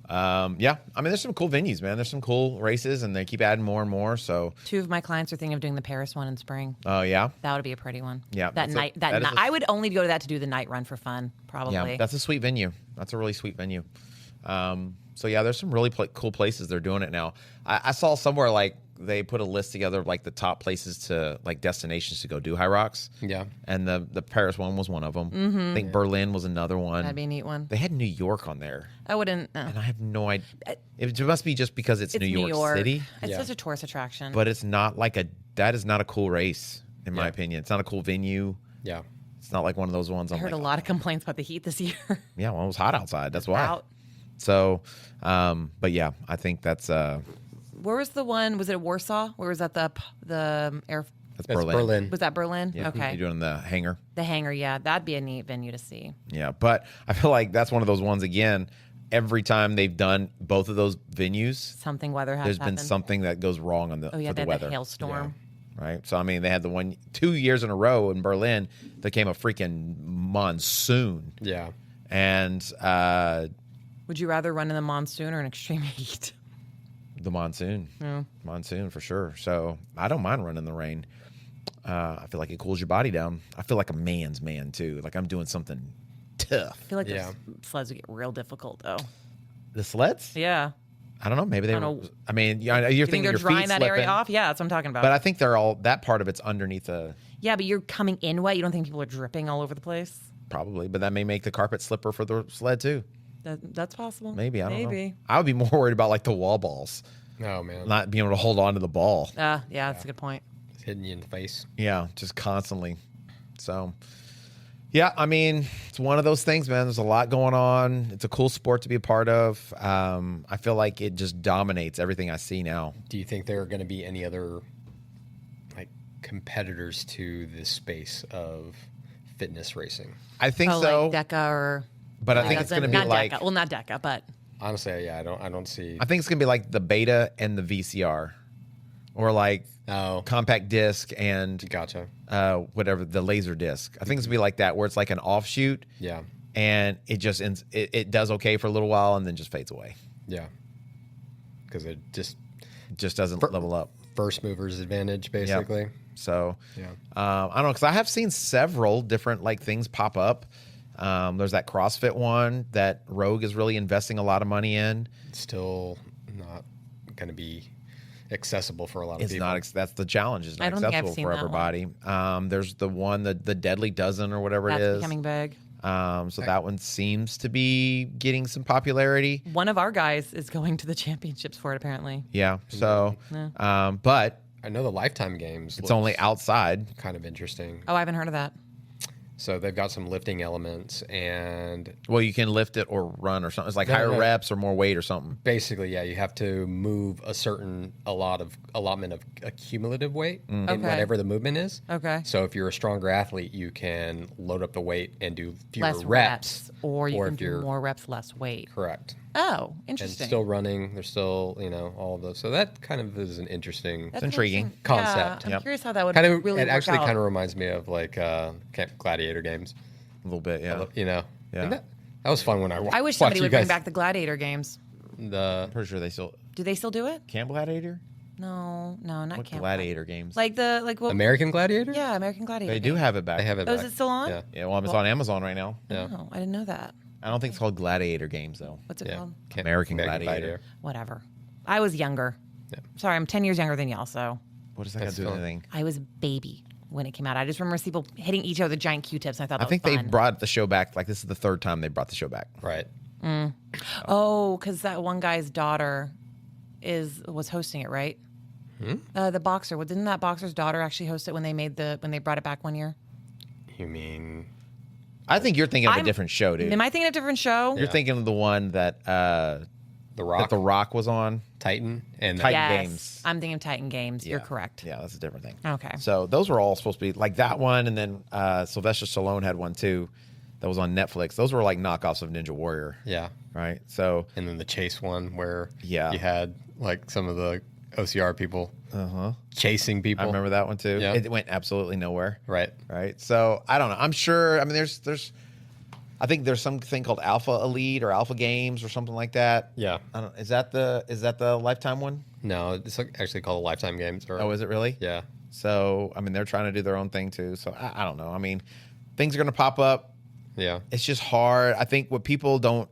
Yeah. I mean, there's some cool venues, man. There's some cool races, and they keep adding more and more. So, 2 of my clients are thinking of doing the Paris one in spring. oh yeah, That would be a pretty one. Yeah, That that's a- night. that is a- I would only go to that to do the night run for fun, probably. yeah. That's a sweet venue. That's a really sweet venue. So yeah, there's some really cool places they're doing it now. I saw somewhere like they put a list together of like the top places to like destinations to go do HYROX. Yeah. And the Paris one was one of them. I think Berlin was another one. That'd be a neat one. They had New York on there, I wouldn't. and I have no idea. It must be just because it's New York City, It's Yeah. such a tourist attraction. but it's not like that is not a cool race in my Yeah. opinion. It's not a cool venue. Yeah. It's not like one of those ones. I I'm heard like, a lot of complaints about the heat this year. yeah, well, it was hot outside. That's why. Out. So, but yeah, I think that's Where was the one? Was it Warsaw? Where was that the air? that's That's Berlin. Berlin. Was that Berlin? Yeah, Okay. you're doing the hangar. The hangar, yeah, that'd be a neat venue to see. Yeah, but I feel like that's one of those ones again. Every time they've done both of those venues, Something weather has there's happened. been something that goes wrong on Oh yeah, for they the had weather. the hailstorm. Right. So I mean, they had the 2 years in a row in Berlin. There came a freaking monsoon, Yeah. and Would you rather run in the monsoon or in extreme heat? the monsoon, monsoon for sure. So I don't mind running in the rain. I feel like it cools your body down. I feel like a man's man too. Like I'm doing something tough. I feel like Yeah. those sleds would get real difficult though. The sleds? Yeah. I don't know. Maybe they. I don't know. I mean, you're You think thinking they're your drying feet that slipping, area off? Yeah, that's what I'm talking about. but I think they're all that part of it's underneath the yeah, but you're coming in wet. You don't think people are dripping all over the place? probably, but that may make the carpet slipper for the sled too. That's possible. Maybe I don't Maybe. know. I would be more worried about like the wall balls, Oh man. not being able to hold on to the ball. Yeah, that's a good point. It's hitting you in the face. Yeah, just constantly. So, yeah, I mean, it's one of those things, man. There's a lot going on. It's a cool sport to be a part of. I feel like it just dominates everything I see now. Do you think there are going to be any other like competitors to this space of fitness racing? I think Oh, so, like DECA or. but I think it's going to be not like DECA. Well, not DECA, but Honestly, yeah, I don't see. I think it's going to be like the beta and the VCR, or like Oh, compact disc and gotcha. whatever the laser disc. I think it's going to be like that, where it's like an offshoot. Yeah, And it just it does okay for a little while and then just fades away. yeah. Because it just It just doesn't level up. first movers advantage, basically. So Yeah. I don't know, because I have seen several different like things pop up. There's that CrossFit one that Rogue is really investing a lot of money in. It's still not going to be accessible for a lot of It's people. not. That's the challenge. It's I not don't think I've accessible seen for that everybody. There's the one the Deadly Dozen or whatever that's it is. becoming big. So that one seems to be getting some popularity. One of our guys is going to the championships for it, apparently. Yeah. So, but I know the Lifetime Games. it's only outside. kind of interesting. Oh, I haven't heard of that. So they've got some lifting elements, and Well, you can lift it or run or something. It's like No, higher no. reps or more weight or something. basically, yeah, you have to move a certain allotment of accumulative weight in Okay. whatever the movement is. Okay. So if you're a stronger athlete, you can load up the weight and do fewer Less reps, or you can if do you're more reps, less weight. correct. Oh, And interesting. still running, there's still all of those. So that kind of is an interesting That's intriguing. interesting. concept. Yeah, I'm Yep. curious how that would kind of. really It work actually out. kind of reminds me of like Camp Gladiator games. A little bit, yeah. Yeah. Yeah. That was fun when I I wish watched somebody you would bring guys- back the Gladiator games. the Pretty sure they still Do they still do it? Camp Gladiator. No, not What Camp Gladiator games? Like what? American Gladiator. Yeah, American Gladiator. They do games. have it back. They have it. Oh, is back. it still on? Yeah. Yeah, well, it's on Amazon right now. Yeah. Oh, I didn't know that. I don't think it's called Gladiator games though. What's it Yeah. called? American Gladiator. Whatever. I was younger. Yeah. Sorry, I'm 10 years younger than y'all, so What does that got That's to do with fun. anything? I was a baby when it came out. I just remember people hitting each other with giant Q-tips, and I thought that I think was they fun. brought the show back. Like this is the third time they brought the show back. Right. Oh, because that one guy's daughter was hosting it, right? The boxer. Well, didn't that boxer's daughter actually host it when they brought it back one year? You mean I think you're thinking of a I'm- different show, dude. Am I thinking of a different show? You're thinking of the one that The Rock, The Rock was on. Titan, and Titan. Yes, Games. I'm thinking of Titan Games. You're Yeah. correct. Yeah, that's a different thing. Okay. So those were all supposed to be like that one, and then Sylvester Stallone had one too that was on Netflix. Those were like knockoffs of Ninja Warrior, yeah, right? So and then the chase one where Yeah. you had like some of the OCR people chasing people. I remember that one too. Yeah. It went absolutely nowhere. Right. Right. So I don't know. I'm sure. I mean, I think there's something called Alpha Elite or Alpha Games or something like that. Yeah. I don't. Is that the Lifetime one? No, it's actually called Lifetime Games. Or, Oh, is it really? Yeah. So I mean, they're trying to do their own thing too. So I don't know. I mean, things are going to pop up. Yeah. It's just hard. I think what people don't,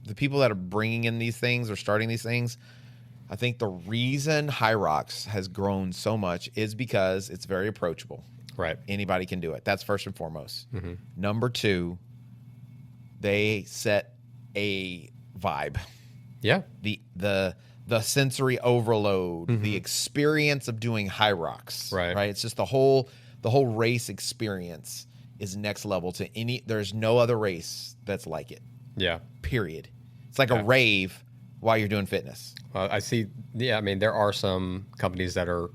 the people that are bringing in these things or starting these things, I think the reason HYROX has grown so much is because it's very approachable. Right. Anybody can do it. That's first and foremost. Number two, they set a vibe. Yeah. The sensory overload, the experience of doing HYROX. Right. It's just the whole race experience is next level to any. There's no other race that's like it. Yeah. Period. It's like a rave while you're doing fitness. I see. Yeah, I mean, there are some companies that are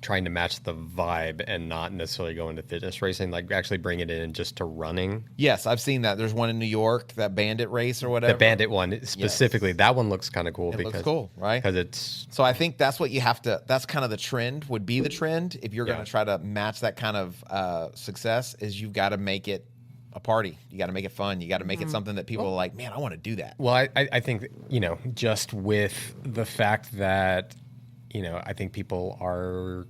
trying to match the vibe and not necessarily go into fitness racing, like actually bring it in just to running. Yes, I've seen that. There's one in New York, that Bandit race or whatever. The Bandit one specifically, that one looks kind of cool. It looks cool, right? Because it's... So I think that's what you have to, that's kind of the trend, would be the trend if you're going to try to match that kind of success, is you've got to make it a party. You got to make it fun. You got to make it something that people are like, man, I want to do that. Well, I think, just with the fact that, I think people are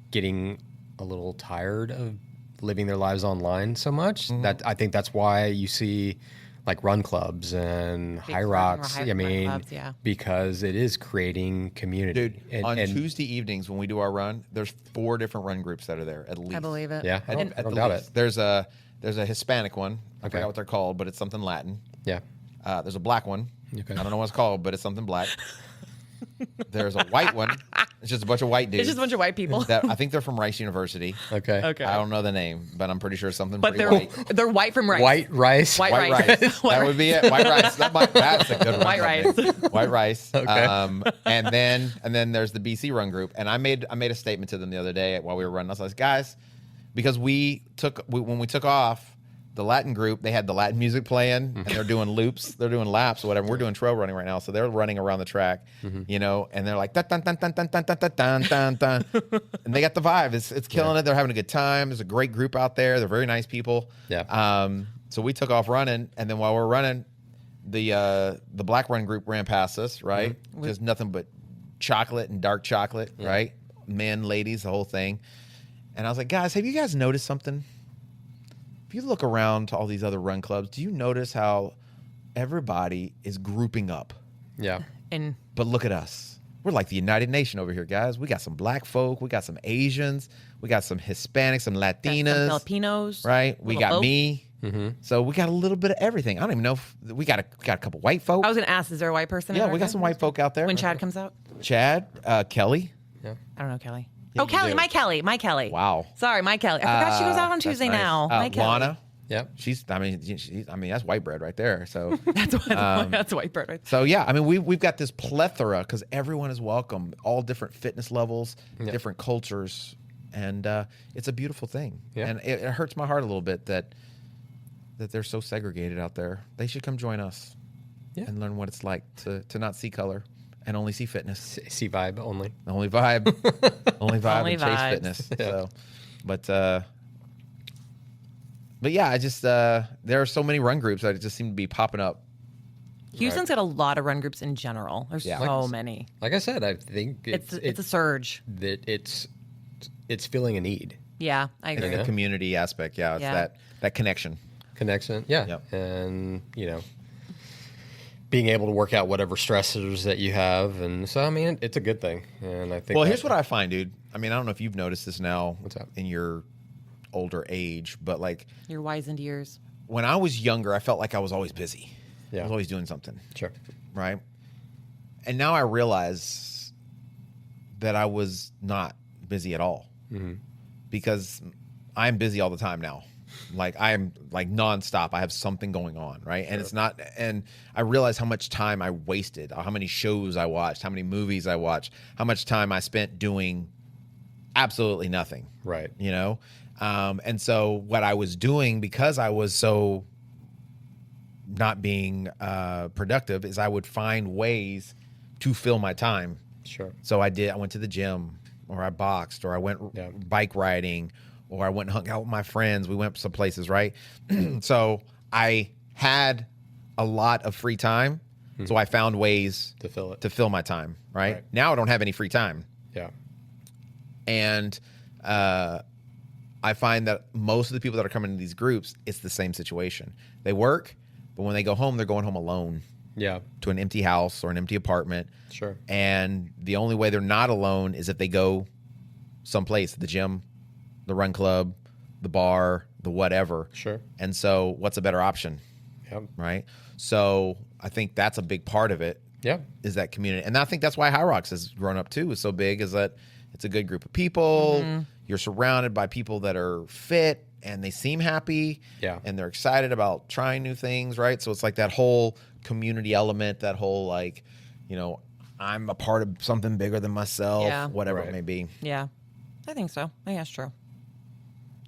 getting a little tired of living their lives online so much that I think that's why you see like run clubs and HYROX. I mean, clubs, because it is creating community. Dude, on Tuesday evenings when we do our run, there's 4 different run groups that are there at least. I believe it. Yeah, I don't doubt it. There's a Hispanic one. I forgot what they're called, but it's something Latin. Yeah. There's a black one. Okay. I don't know what it's called, but it's something black. There's a white one. It's just a bunch of white dudes. It's just a bunch of white people. That I think they're from Rice University. Okay. I don't know the name, but I'm pretty sure it's something But pretty they're white. they're white from Rice. White rice. White Rice. That would be it. White rice. That's a good one. White rice. White rice. Okay. And then there's the BC run group. And I made a statement to them the other day while we were running. I was like, guys, because when we took off, the Latin group, they had the Latin music playing, and they're doing loops, they're doing laps or whatever. We're doing trail running right now, so they're running around the track, and they're like dun dun dun dun dun dun dun dun dun dun, and they got the vibe. It's killing it. They're having a good time. There's a great group out there. They're very nice people. Yeah. So we took off running, and then while we're running, the black run group ran past us. Right, just nothing but chocolate and dark chocolate. Right, men, ladies, the whole thing. And I was like, guys, have you guys noticed something? If you look around to all these other run clubs, do you notice how everybody is grouping up? Yeah. But look at us. We're like the United Nation over here, guys. We got some black folk. We got some Asians. We got some Hispanics, some Latinas. Some Filipinos. Right? We got me. Mm-hmm. So we got a little bit of everything. I don't even know if we got a couple white folk. I was going to ask, is there a white person? Yeah, we got some white folk out there. When Chad comes out? Chad, Kelly. Yeah. I don't know Kelly. Yeah, Kelly, my Kelly. Wow. Sorry, my Kelly. I forgot she goes out on That's Tuesday nice. now. My Kelly. Lana. Yep. She's that's white bread right there. So that's white bread right there. So yeah, I mean we've got this plethora because everyone is welcome, all different fitness levels, different cultures, and it's a beautiful thing. Yeah. And it hurts my heart a little bit that they're so segregated out there. They should come join us and learn what it's like to not see color and only see fitness. See vibe only. Only vibe. only vibe Only and chase vibes. fitness. So, but yeah, I just there are so many run groups that just seem to be popping up. Houston's got a lot of run groups in general. There's so many. Like I said, I think It's a surge. that it's filling a need. Yeah, I agree. The community aspect, it's that connection. Connection. Yeah. Yep. And, being able to work out whatever stressors that you have. And so, I mean, it's a good thing. And I think. Well, here's what I find, dude. I mean, I don't know if you've noticed this now. What's up? In your older age, but like Your wizened years. when I was younger, I felt like I was always busy. Yeah. I was always doing something. Sure. Right. And now I realize that I was not busy at all because I'm busy all the time now. Like I'm like nonstop. I have something going on, right? And it's not. And I realize how much time I wasted, how many shows I watched, how many movies I watched, how much time I spent doing absolutely nothing. Right. And so what I was doing, because I was so not being productive, is I would find ways to fill my time. Sure. So I went to the gym, or I boxed, or I went bike riding, or I went and hung out with my friends. We went some places, right? So I had a lot of free time. So I found ways To fill it. to fill my time, right? Now I don't have any free time. Yeah. And I find that most of the people that are coming to these groups, it's the same situation. They work, but when they go home, they're going home alone. to an empty house or an empty apartment. Sure. And the only way they're not alone is if they go someplace, the gym, the run club, the bar, the whatever. Sure. And so what's a better option? Yep. Right? So I think that's a big part of it. Yeah. Is that community. And I think that's why HYROX has grown up too, is so big, is that it's a good group of people. You're surrounded by people that are fit and they seem happy. Yeah. And they're excited about trying new things, right? So it's like that whole community element, that whole like, I'm a part of something bigger than myself, whatever it may be. Yeah. I think so. I think that's true.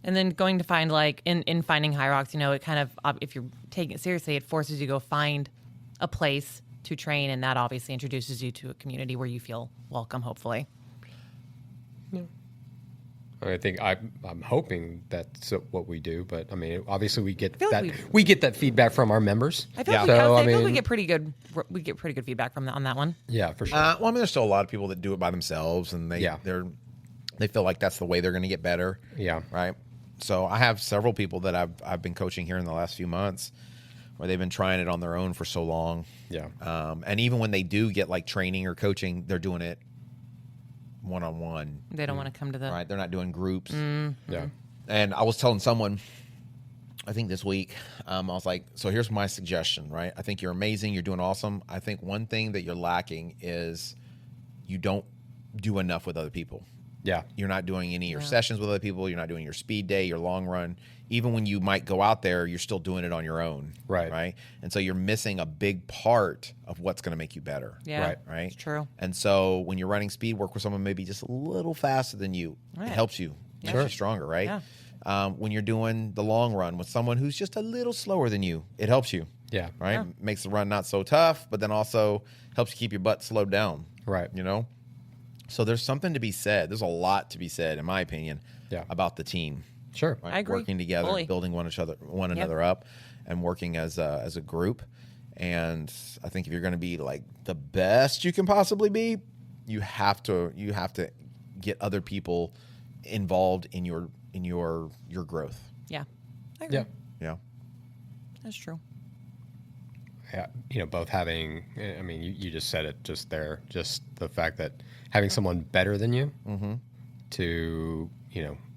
And then going to find like in finding HYROX, it kind of, if you're taking it seriously, it forces you to go find a place to train, and that obviously introduces you to a community where you feel welcome, hopefully. Yeah. I think I'm hoping that's what we do, but I mean, obviously we get that we get that feedback from our members. I feel like we get pretty good. We get pretty good feedback from on that one. Yeah, for sure. Well, I mean, there's still a lot of people that do it by themselves, and they feel like that's the way they're going to get better. Yeah. Right. So I have several people that I've been coaching here in the last few months, where they've been trying it on their own for so long. Yeah. And even when they do get like training or coaching, they're doing it one-on-one. They don't want to come to the right. They're not doing groups. Yeah. And I was telling someone, I think this week, I was like, so here's my suggestion, right? I think you're amazing. You're doing awesome. I think one thing that you're lacking is you don't do enough with other people. Yeah. You're not doing any of your sessions with other people. You're not doing your speed day, your long run. Even when you might go out there, you're still doing it on your own. Right. Right. And so you're missing a big part of what's going to make you better. Yeah. Right. It's true. And so when you're running speed, work with someone maybe just a little faster than you. Right. It helps you. Makes you stronger. Right. Yeah. When you're doing the long run with someone who's just a little slower than you, it helps you. Yeah. Right. Yeah. Makes the run not so tough, but then also helps you keep your butt slowed down. Right. So there's something to be said. There's a lot to be said, in my opinion, about the team. Sure. Right? I agree. Working together, Fully. building one another up, and working as a group. And I think if you're going to be like the best you can possibly be, you have to get other people involved in your growth. Yeah. I agree. Yeah. Yeah. That's true. Yeah, both having, I mean, you just said it just there, just the fact that having someone better than you to,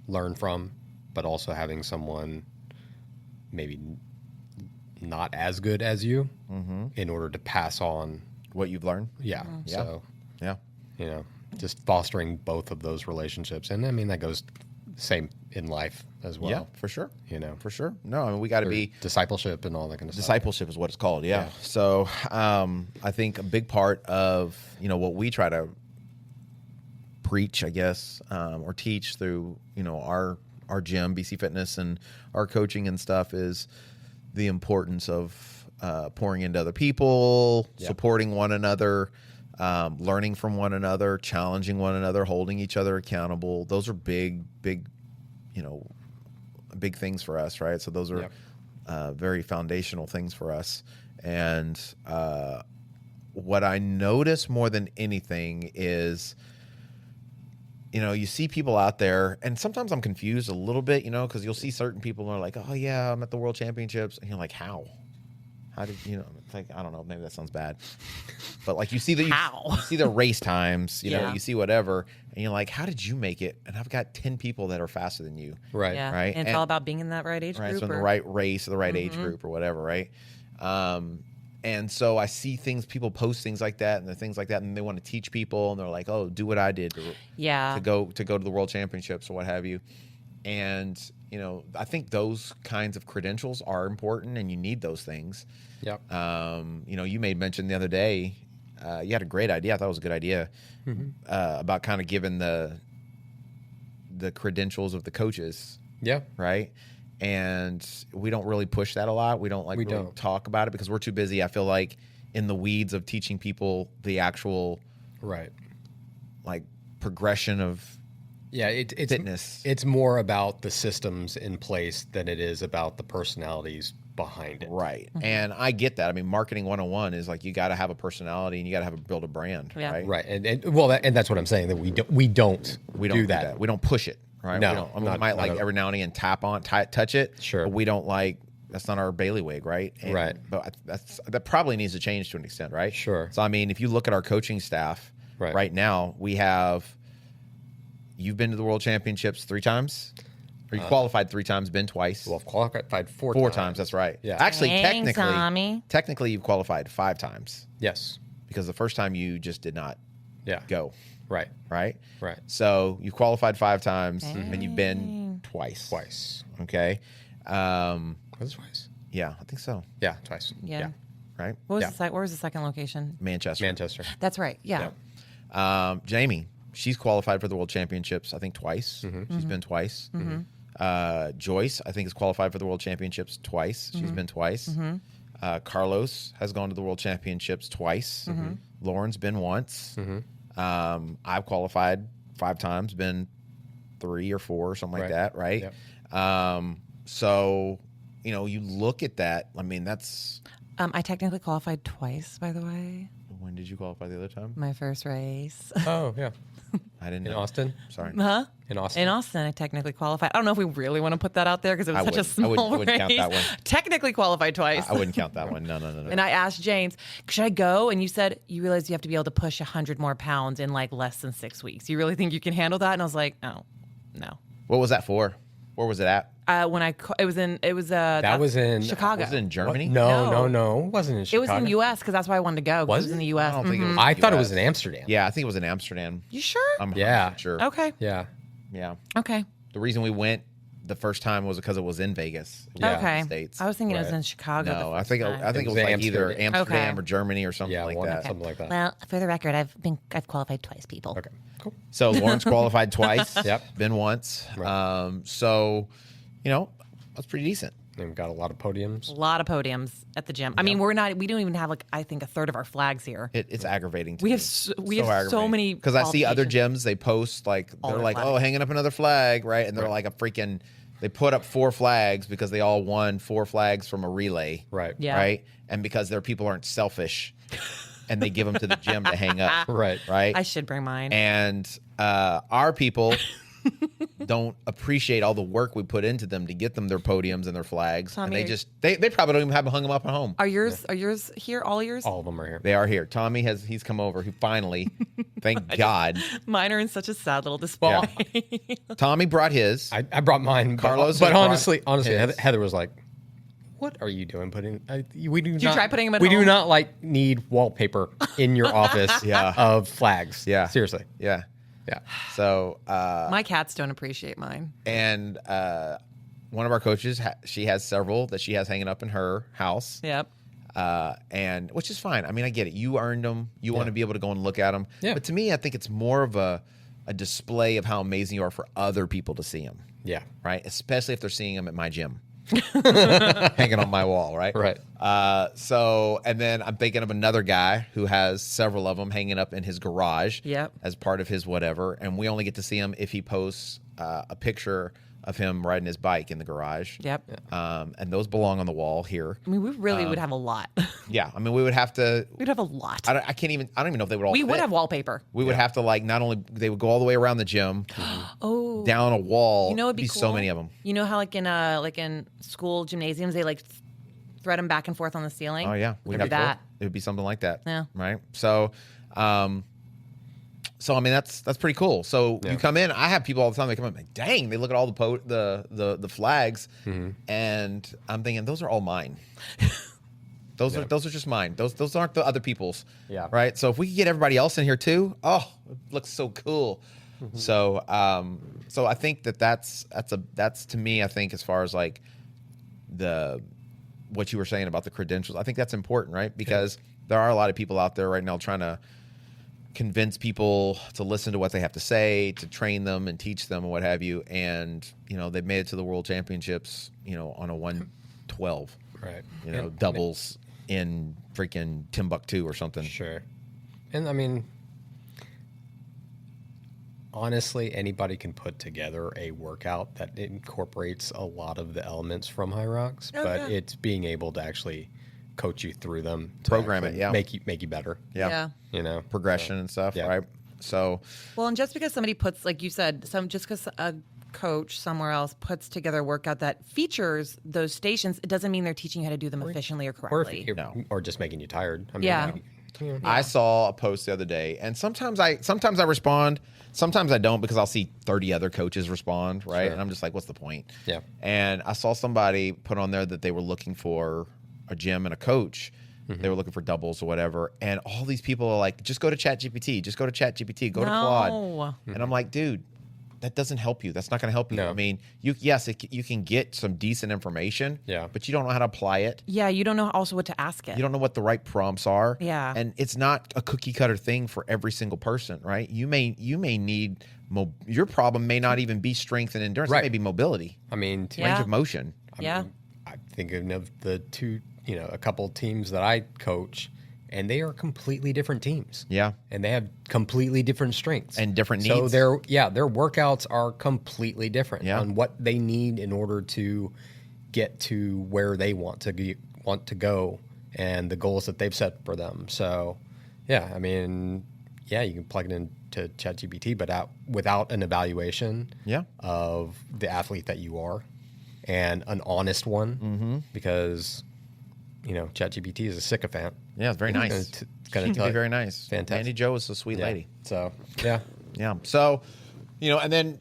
learn from, but also having someone maybe not as good as you in order to pass on what you've learned. Yeah. Yeah. So, Yeah. just fostering both of those relationships. And I mean, that goes same in life as well. Yeah, for sure. You know, For sure. No, I mean, we got to or be discipleship and all that kind of stuff. discipleship is what it's called. Yeah. So I think a big part of what we try to preach, I guess, or teach through our gym, BC Fitness, and our coaching and stuff is the importance of pouring into other people, supporting one another, learning from one another, challenging one another, holding each other accountable. Those are big things for us, right? So those are very foundational things for us. And what I notice more than anything is, you see people out there, and sometimes I'm confused a little bit, because you'll see certain people who are like, oh yeah, I'm at the World Championships. And you're like, how did, it's like, I don't know, maybe that sounds bad, but like you see you see the race times, you see whatever, and you're like, how did you make it? And I've got 10 people that are faster than you. Right. Yeah. Right. And it's all about being in that right age Right. group. So in the right race or the right age group or whatever. Right. And so I see people post things like that and the things like that, and they want to teach people, and they're like, oh, do what I did to go to the World Championships or what have you. And, I think those kinds of credentials are important, and you need those things. Yep. You made mention the other day, you had a great idea. I thought it was a good idea about kind of giving the credentials of the coaches. Yeah. Right. And we don't really push that a lot. We don't really talk about it because we're too busy, I feel like, in the weeds of teaching people the actual progression of it's fitness. It's more about the systems in place than it is about the personalities behind it. Right. And I get that. I mean, marketing 101 is like, you got to have a personality and you got to build a brand. Yeah. Right. Right. And that's what I'm saying, that we don't do that. We don't push it. Right. No, we might every now and again touch it. Sure. But we don't bailiwick, right? Right. But that probably needs to change to an extent, right? Sure. So I mean, if you look at our coaching staff Right. now, you've been to the World Championships 3 times, or you qualified 3 times, been twice. Well, I've qualified 4 times. That's right. Yeah. Actually, Dang, Tommy. technically, you've qualified 5 times Yes. because the first time you just did not Yeah. go. Right. Right. Right. So you qualified 5 times, and you've been twice. Twice. Okay. Was it twice? Yeah, I think so. Yeah, twice. Yeah. Right. What was Yeah. where was the second location? Manchester. Manchester. That's right. Yeah. Jamie, she's qualified for the World Championships, I think, twice. She's been twice. Joyce, I think, is qualified for the World Championships twice. She's been twice. Carlos has gone to the World Championships twice. Lauren's been once. I've qualified 5 times, been 3 or 4 or something like that, right? Yep. So, you look at that. I mean, that's... I technically qualified twice, by the way. When did you qualify the other time? My first race. Oh, yeah. I didn't In know. Austin? Sorry. Huh? In Austin. In Austin, I technically qualified. I don't know if we really want to put that out there because it was such a small I wouldn't race. count that one. Technically qualified twice. I wouldn't count that one. No. And I asked James, should I go? And you said, you realize you have to be able to push 100 more pounds in like less than 6 weeks. You really think you can handle that? And I was like, oh, no. What was that for? Where was it at? That was in Chicago. Was it in Germany? No. It wasn't in Chicago. It was in the U.S. because that's why I wanted to go. 'cause Was it was in it? the U.S. I don't think it was. I thought it US. was in Amsterdam. Yeah, I think it was in Amsterdam. You sure? I'm Yeah. 100% sure. Okay. Yeah. Yeah. Okay. The reason we went the first time was because it was in Vegas. It was in Okay. the States. I was thinking it was Right. in Chicago. No, the I first think time. I think it It was was like either Amsterdam. Amsterdam Okay. or Germany or something Yeah, like one- that. something like that. Well, for the record, I've qualified twice, people. Okay. Cool. So Lawrence qualified twice. Yep. Been once. Right. So, that's pretty decent. And we've got a lot of podiums. A lot of podiums at the gym. I mean, we don't even have I think a third of our flags here. It's aggravating to We me. have so many because I see other qualifications. gyms, they post they're their like, flags. oh, hanging up another flag, right? And they're like they put up 4 flags because they all won 4 flags from a relay. Right. Yeah. Right. And because their people aren't selfish and they give them to the gym to hang up. Right. Right. I should bring mine. And our people don't appreciate all the work we put into them to get them their podiums and their flags. Tommy, and they probably don't even have them hung them up at home. Are yours here? All yours? All of them are here. They are here. Tommy he's come over. He finally, thank God. Mine are in such a sad little display. Tommy brought his. I brought mine. Carlos but has brought honestly, his. Heather was like, "What are you doing? We do. Did you try putting them at We home? do not need wallpaper in your office. Yeah. Of flags. Yeah. Seriously. Yeah. Yeah. So My cats don't appreciate mine. and one of our coaches, she has several that she has hanging up in her house. Yep. And which is fine. I mean, I get it. You earned them. You want to be able to go and look at them. Yeah. But to me, I think it's more of a display of how amazing you are for other people to see them. Yeah. Right. Especially if they're seeing them at my gym, hanging on my wall. Right. Right. So, and then I'm thinking of another guy who has several of them hanging up in his garage. Yep. As part of his whatever, and we only get to see him if he posts a picture of him riding his bike in the garage. Yep. And those belong on the wall here. I mean, we really would have a lot. Yeah, I mean, we would have to. We'd have a lot. I don't even know if they would all. We would fit. have wallpaper. We would have to not only they would go all the way around the gym, Oh. down a wall. You know, it'd be so cool? many of them. You know how in school gymnasiums they thread them back and forth on the ceiling. Oh yeah, we'd do that. It would be something like that. Yeah. Right. So, I mean that's pretty cool. So you come in. I have people all the time. They come in like, dang, they look at all the flags, and I'm thinking those are all mine. Those are just mine. Those aren't the other people's. Yeah. Right. So if we could get everybody else in here too, oh, it looks so cool. So I think that's to me, I think as far as like what you were saying about the credentials, I think that's important, right? Because there are a lot of people out there right now trying to convince people to listen to what they have to say, to train them and teach them and what have you. And, they've made it to the World Championships, on a 112, Right. doubles in freaking Timbuktu or something. Sure. And I mean, honestly, anybody can put together a workout that incorporates a lot of the elements from HYROX, but it's being able to actually coach you through them, to Program it, actually make you better. Yeah. Progression and stuff, yeah. right? So, Well, and just because somebody puts, like you said, just because a coach somewhere else puts together a workout that features those stations, it doesn't mean they're teaching you how to do them efficiently or correctly. Or just making you tired. I mean, Yeah. I saw a post the other day, and sometimes I respond, sometimes I don't, because I'll see 30 other coaches respond, right? Sure. And I'm just like, what's the point? Yeah. And I saw somebody put on there that they were looking for a gym and a coach. They were looking for doubles or whatever, and all these people are like, just go to ChatGPT, just go to ChatGPT, go to Claude. And I'm like, dude, that doesn't help you. That's not going to help you. No. I mean, you can get some decent information, Yeah. but you don't know how to apply it. Yeah, you don't know also what to ask it. You don't know what the right prompts are. Yeah. And it's not a cookie cutter thing for every single person, right? You may need your problem may not even be strength and endurance. Right. It may be mobility, I mean, range of motion. Yeah. I think of the two, a couple teams that I coach, and they are completely different teams. Yeah. And they have completely different strengths And different So needs. their workouts are completely different Yeah. on what they need in order to get to where they want to go and the goals that they've set for them. So, yeah, I mean, yeah, you can plug it into ChatGPT, but without an evaluation of the athlete that you are and an honest one, because ChatGPT is a sycophant. Yeah, it's very nice. It's going It to can be very nice. Fantastic. Andy Jo is a sweet lady. So, yeah. Yeah. So, and then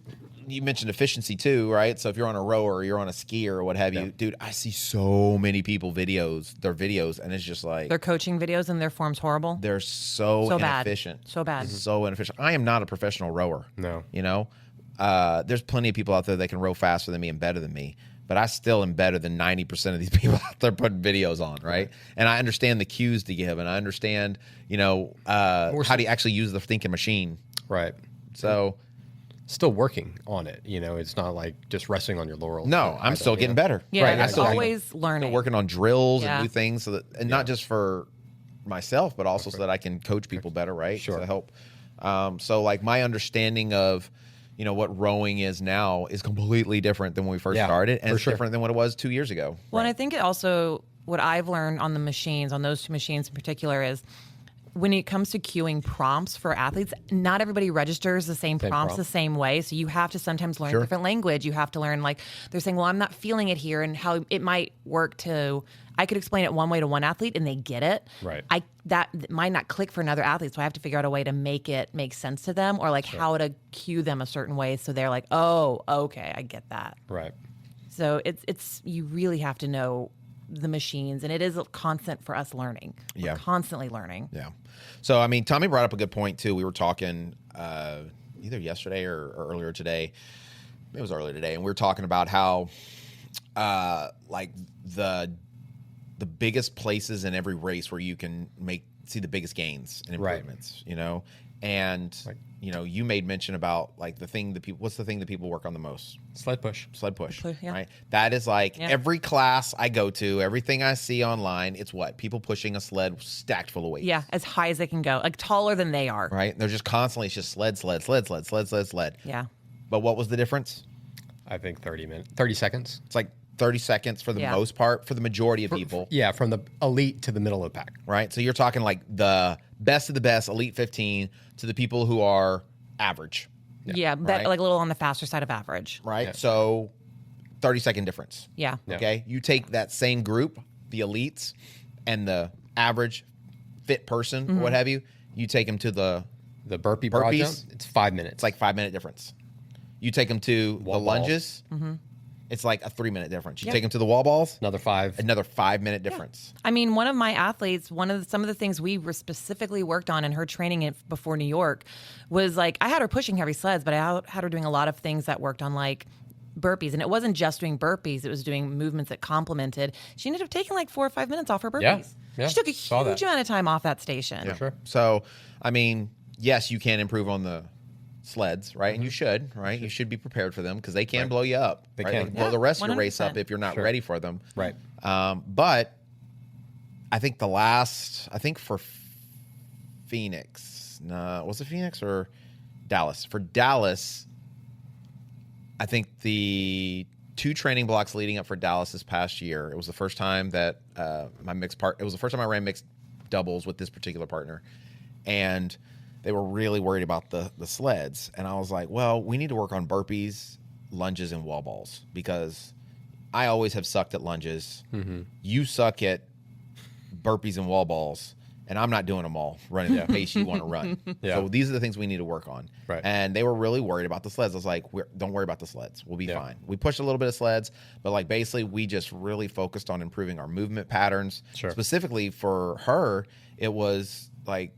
you mentioned efficiency too, right? So if you're on a rower or you're on a skier or what have you, dude, I see so many people their videos, and it's just like Their coaching videos and their form's horrible. they're so bad. inefficient. So bad. So inefficient. I am not a professional rower. No. There's plenty of people out there that can row faster than me and better than me, but I still am better than 90% of these people out there putting videos on, right? And I understand the cues to give, and I understand, how do you actually use the thinking machine. Right. So, Still working on it. It's not like just resting on your laurels. no, I'm still getting better. Yeah, right? you're I'm always learning. still working on drills Yeah. and new things, and not just for myself, but also so that I can coach people better, right? Sure. To help. So, like, my understanding of what rowing is now is completely different than when we first started, and for it's sure. different than what it was 2 years ago. Well, and I think it also, what I've learned on the machines, on those two machines in particular, is when it comes to queuing prompts for athletes, not everybody registers the same prompts the same way. So you have to sometimes learn different language. You have to learn, like, they're saying, well, I'm not feeling it here, and how it might work I could explain it one way to one athlete and they get it. Right. That might not click for another athlete. So I have to figure out a way to make it make sense to them, or like how to cue them a certain way. So they're like, oh, okay, I get that. Right. So it's you really have to know the machines, and it is a constant for us learning. Yeah. We're constantly learning. Yeah. So, I mean, Tommy brought up a good point, too. We were talking either yesterday or earlier today. It was earlier today. And we were talking about how, like, the biggest places in every race where you can see the biggest gains and improvements, And, you made mention about, like, what's the thing that people work on the most? Sled push. Sled push, Yeah. right? That is like every class I go to, everything I see online, it's what? People pushing a sled stacked full of weights. Yeah, as high as they can go, like taller than they are. Right? They're just constantly, it's just sled. Yeah. But what was the difference? I think 30 seconds. It's like 30 seconds for the most part, for the majority of people. Yeah, from the elite to the middle of the pack. Right? So you're talking like the best of the best, elite 15, to the people who are average. Yeah, Right. like a little on the faster side of average. Right? So 30-second difference. Yeah. Okay? You take that same group, the elites, and the average fit person, or what have you, you take them to the burpee broad burpees. jump, it's 5 minutes. It's like 5-minute difference. You take them to Wall the balls. lunges, it's like a 3-minute difference. You Yep. take them to the wall balls, another 5. another 5-minute difference. I mean, one of my athletes, some of the things we were specifically worked on in her training before New York was like, I had her pushing heavy sleds, but I had her doing a lot of things that worked on like burpees. And it wasn't just doing burpees, it was doing movements that complemented. She ended up taking like 4 or 5 minutes off her burpees. Yeah. She took a Saw that. huge amount of time off that station. Yeah. Sure. So, I mean, yes, you can improve on the sleds, right? And you should, right? You should be prepared for them because they can blow you up. They right? can. They blow Yeah, the rest of your race 100%. up if you're not Sure. ready for them. Right. But I think for Phoenix, no, was it Phoenix or Dallas? For Dallas, I think the 2 training blocks leading up for Dallas this past year, it was the first time that it was the first time I ran mixed doubles with this particular partner. And they were really worried about the sleds. And I was like, well, we need to work on burpees lunges and wall balls because I always have sucked at lunges. Mm-hmm. You suck at burpees and wall balls, and I'm not doing them all running the pace you want to run. Yeah. So these are the things we need to work on. Right. And they were really worried about the sleds. I was like, don't worry about the sleds. We'll be Yeah. fine. We pushed a little bit of sleds, but like basically we just really focused on improving our movement patterns. Sure. Specifically for her, it was like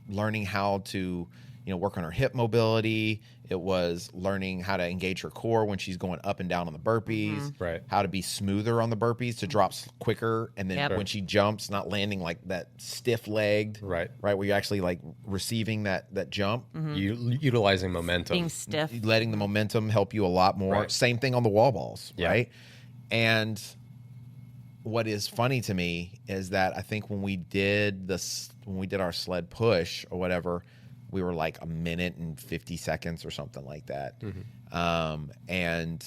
learning how to, work on her hip mobility. It was learning how to engage her core when she's going up and down on the burpees. Right. How to be smoother on the burpees to drop quicker. And then Yep. when she jumps, not landing like that stiff legged. Right. Right. Where you're actually like receiving that jump. Utilizing momentum. Being stiff. Letting the momentum help you a lot more. Right. Same thing on the wall balls. Yeah. Right. And what is funny to me is that I think when we did our sled push or whatever, we were like a minute and 50 seconds or something like that. And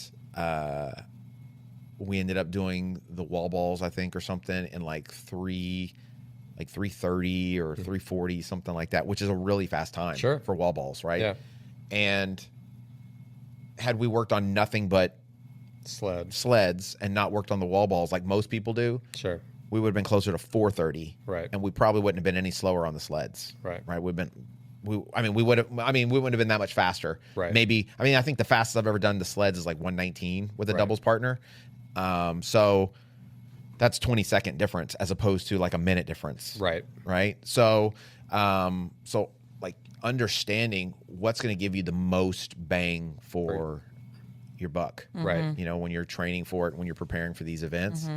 we ended up doing the wall balls, I think, or something in like 3:30 or 3:40, something like that, which is a really fast time Sure. for wall balls, right? Yeah. And had we worked on nothing but sleds and not worked on the wall balls like most people do, Sure. we would have been closer to 4:30. Right. And we probably wouldn't have been any slower on the sleds. Right. Right. We wouldn't have been that much faster. Right. Maybe, I think the fastest I've ever done the sleds is like 119 with a doubles partner. So that's 20-second difference as opposed to like a minute difference. Right. Right. So like understanding what's going to give you the most bang for your buck. Right. When you're training for it, when you're preparing for these events.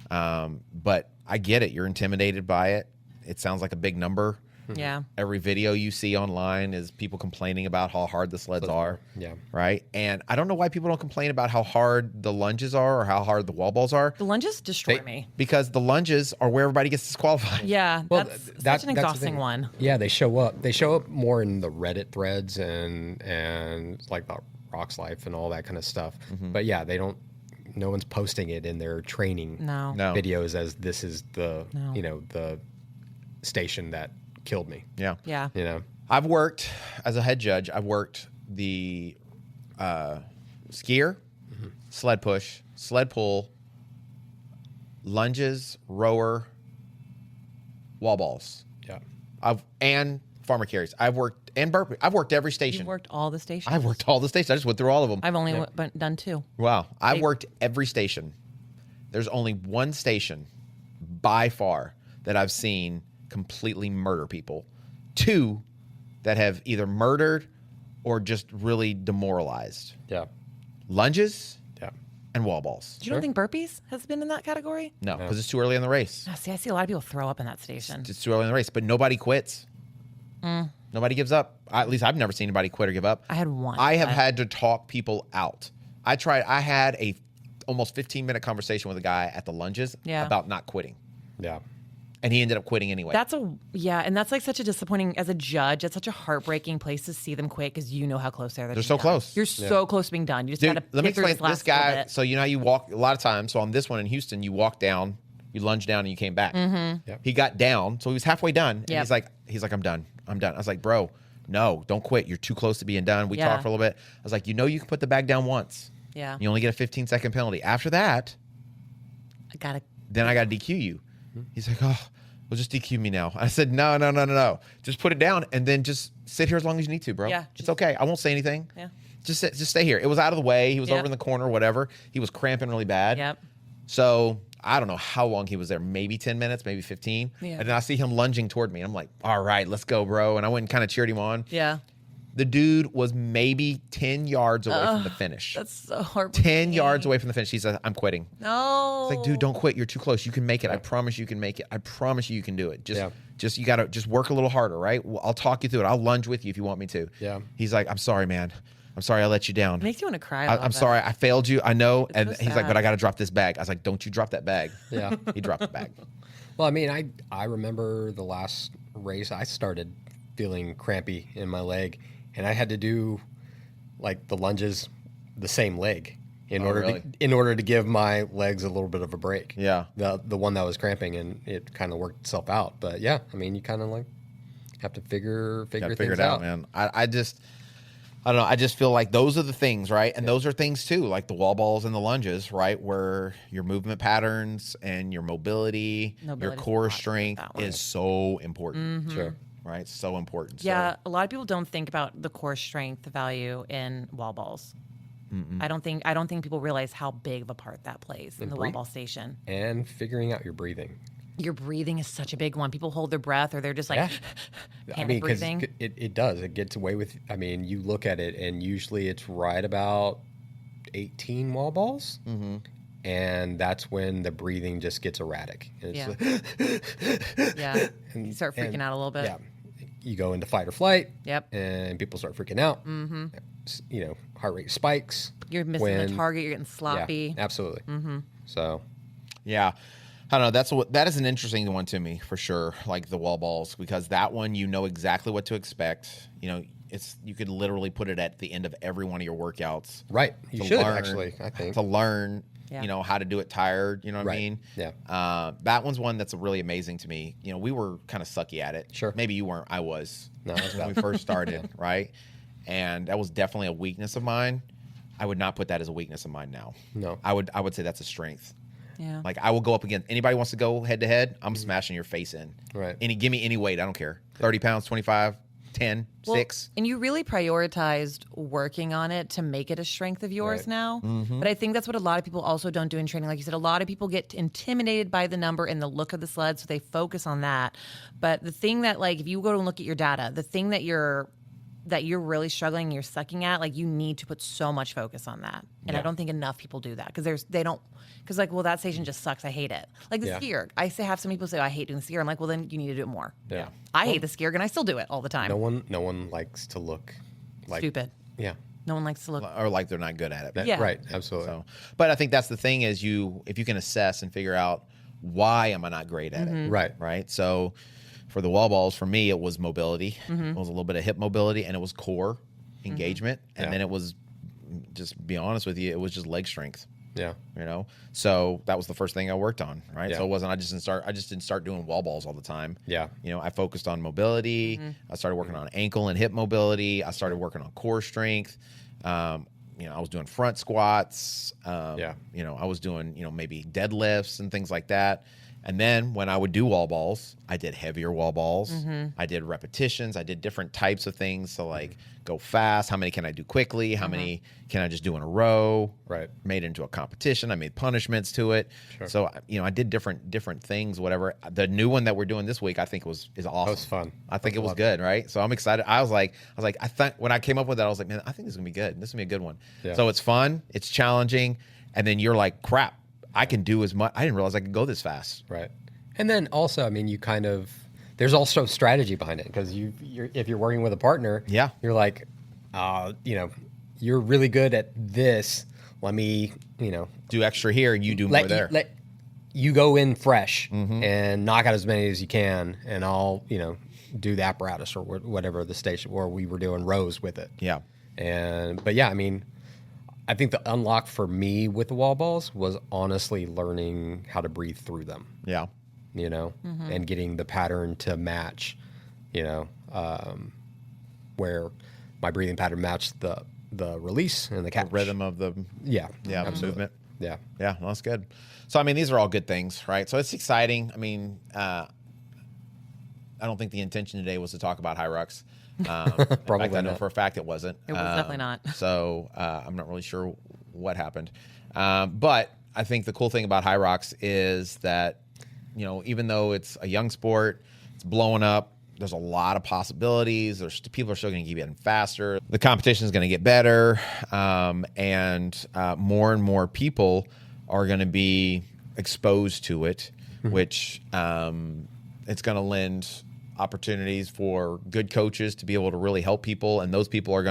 But I get it. You're intimidated by it. It sounds like a big number. Yeah. Every video you see online is people complaining about how hard the sleds are. Yeah. Right. And I don't know why people don't complain about how hard the lunges are or how hard the wall balls are. The lunges destroy me. Because the lunges are where everybody gets disqualified. Yeah. Well, that's such an that's the exhausting thing. one. Yeah, they show up. They show up more in the Reddit threads and like the Rocks Life and all that kind of stuff. But yeah, they don't. No one's posting it in their training No. videos as this is the the station that killed me. Yeah. Yeah. I've worked as a head judge. I've worked the skier, sled push, sled pull, lunges, rower, wall balls. Yeah. And farmer carries. I've worked and burpee. I've worked every station. You've worked all the stations. I've worked all the stations. I just went through all of them. I've only done 2. Wow. I've worked every station. There's only one station by far that I've seen completely murder people. 2 that have either murdered or just really demoralized. Yeah. Lunges Yeah. and wall balls. You don't think burpees has been in that category? No, because it's too early in the race. Oh, see, I see a lot of people throw up in that station. It's too early in the race, but nobody quits. Nobody gives up. At least I've never seen anybody quit or give up. I had one. I have but- had to talk people out. I had a almost 15-minute conversation with a guy at the lunges about not quitting. Yeah. And he ended up quitting anyway. And that's like such a disappointing, as a judge, it's such a heartbreaking place to see them quit because you know how close they are. They're so close. You're so close to being done. You just Dude, got to let me explain. this This guy, bit. so you know how you walk a lot of times. So on this one in Houston, you walk down, you lunge down, and you came back. Yep. He got down, so he was halfway done. And Yep. he's like, I'm done. I was like, bro, no, don't quit. You're too close to being done. We Yeah. talked for a little bit. I was like, you can put the bag down once. Yeah. You only get a 15-second penalty. After that, then I got to DQ you. He's like, oh, well, just DQ me now. I said, no. Just put it down and then just sit here as long as you need to, bro. Yeah, it's okay. I won't say anything. Yeah. Just stay here. It was out of the way. He was Yep. over in the corner, whatever. He was cramping really bad. Yep. So I don't know how long he was there. Maybe 10 minutes, maybe 15. Yeah. And then I see him lunging toward me. I'm like, all right, let's go, bro. And I went and kind of cheered him on. Yeah. The dude was maybe 10 yards away from the finish. That's so heartbreaking. 10 yards away from the finish. He said, I'm quitting. No. It's like, dude, don't quit. You're too close. You can make it. I promise you can make it. I promise you can do it. You got to just work a little harder, right? Well, I'll talk you through it. I'll lunge with you if you want me to. Yeah. He's like, I'm sorry, man. I'm sorry I let you down. It makes you want to cry. I'm sorry. I failed you. I know. And so he's like, sad. but I got to drop this bag. I was like, don't you drop that bag. Yeah. He dropped the bag. Well, I mean, I remember the last race, I started feeling crampy in my leg, and I had to do like the lunges the same leg in order to give my legs a little bit of a break. Yeah. The one that was cramping, and it kind of worked itself out. But yeah, I mean, you kind of like have to figure Gotta things figure it out, man. I just I don't know. I just feel like those are the things, right? And those are things too, like the wall balls and the lunges, right? Where your movement patterns and your mobility, your Mobility's a core lot strength that one. is so important. Sure. Right? So important. Yeah, a lot of people don't think about the core strength value in wall balls. I don't think people realize how big of a part that plays in the wall ball station. And figuring out your breathing. Your breathing is such a big one. People hold their breath, or they're just like I panic mean, because breathing. it does. It gets away with. I mean, you look at it, and usually it's right about 18 wall balls, and that's when the breathing just gets erratic. And it's like, Yeah, you start freaking out a little bit. Yeah, you go into fight or flight. Yep. And people start freaking out. You know, heart rate spikes. You're missing the target. You're getting sloppy. Yeah, absolutely. So, Yeah. I don't know. That is an interesting one to me for sure. Like the wall balls, because that one, you know exactly what to expect. You know, you could literally put it at the end of every one of your workouts. right. You to should learn- actually, I think. to learn, Yeah. you know, how to do it tired. You know what I Right. mean? Yeah. That one's one that's really amazing to me. You know, we were kind of sucky at it. Sure. Maybe you weren't. I was. No, that's when we valid. first started, right? And that was definitely a weakness of mine. I would not put that as a weakness of mine now. No. I would say that's a strength. Yeah. Like I will go up against anybody wants to go head to head. I'm smashing your face in. Right. Give me any weight. I don't care. 30 pounds, 25, 10, Well, 6. And you really prioritized working on it to make it a strength of yours Right. now. But I think that's what a lot of people also don't do in training. Like you said, a lot of people get intimidated by the number and the look of the sled, so they focus on that. But the thing that, like, if you go and look at your data, the thing that you're really struggling, you're sucking at, like, you need to put so much focus on that. And I don't think enough people do that because like, well, that station just sucks. I hate it. Like the Yeah. skier. I have some people say, I hate doing the skier. I'm like, well, then you need to do it more. Yeah. I hate the skier and I still do it all the time. No one likes to look like Stupid. Yeah. No one likes to look. Or like they're not good at it. Yeah. Right. Absolutely. So, but I think that's the thing is if you can assess and figure out why am I not great at it, Right. right? So for the wall balls, for me, it was mobility. It was a little bit of hip mobility, and it was core engagement, and Yeah. then it was, just be honest with you, it was just leg strength. Yeah. You know, so that was the first thing I worked on, right? Yeah. So it wasn't I just didn't start doing wall balls all the time. Yeah. You know, I focused on mobility. I started working on ankle and hip mobility. I started working on core strength. You know, I was doing front squats. Yeah. You know, I was doing, maybe deadlifts and things like that. And then when I would do wall balls, I did heavier wall balls. I did repetitions. I did different types of things. So like go fast. How many can I do quickly? How many can I just do in a row? Right. Made it into a competition. I made punishments to it. Sure. So, I did different things, whatever. The new one that we're doing this week, I think is awesome. That was fun. I think it was good, right? So I'm excited. I thought when I came up with that, I was like, man, I think this is gonna be good. This is gonna be a good one. Yeah. So it's fun, it's challenging, and then you're like, crap, I can do as much. I didn't realize I could go this fast. Right. And then also, I mean, there's also strategy behind it because if you're working with a partner, Yeah. you're like, you're really good at this. Let me, Do extra here, and you do more there. let you go in fresh and knock out as many as you can, and I'll, do the apparatus or whatever the station, or we were doing rows with it. Yeah. But yeah, I mean, I think the unlock for me with the wall balls was honestly learning how to breathe through them. Yeah. And getting the pattern to match, where my breathing pattern matched the release and the catch. Rhythm of the Yeah. the movement. Yeah. Yeah, well, that's good. So, I mean, these are all good things, right? So it's exciting. I mean, I don't think the intention today was to talk about HYROX. Probably in fact, I know not. for a fact it wasn't. It was definitely not. So I'm not really sure what happened. But I think the cool thing about HYROX is that, even though it's a young sport, it's blowing up. There's a lot of possibilities. People are still going to keep getting faster. The competition is going to get better, and more people are going to be exposed to it, which it's going to lend opportunities for good coaches to be able to really help people, and those people are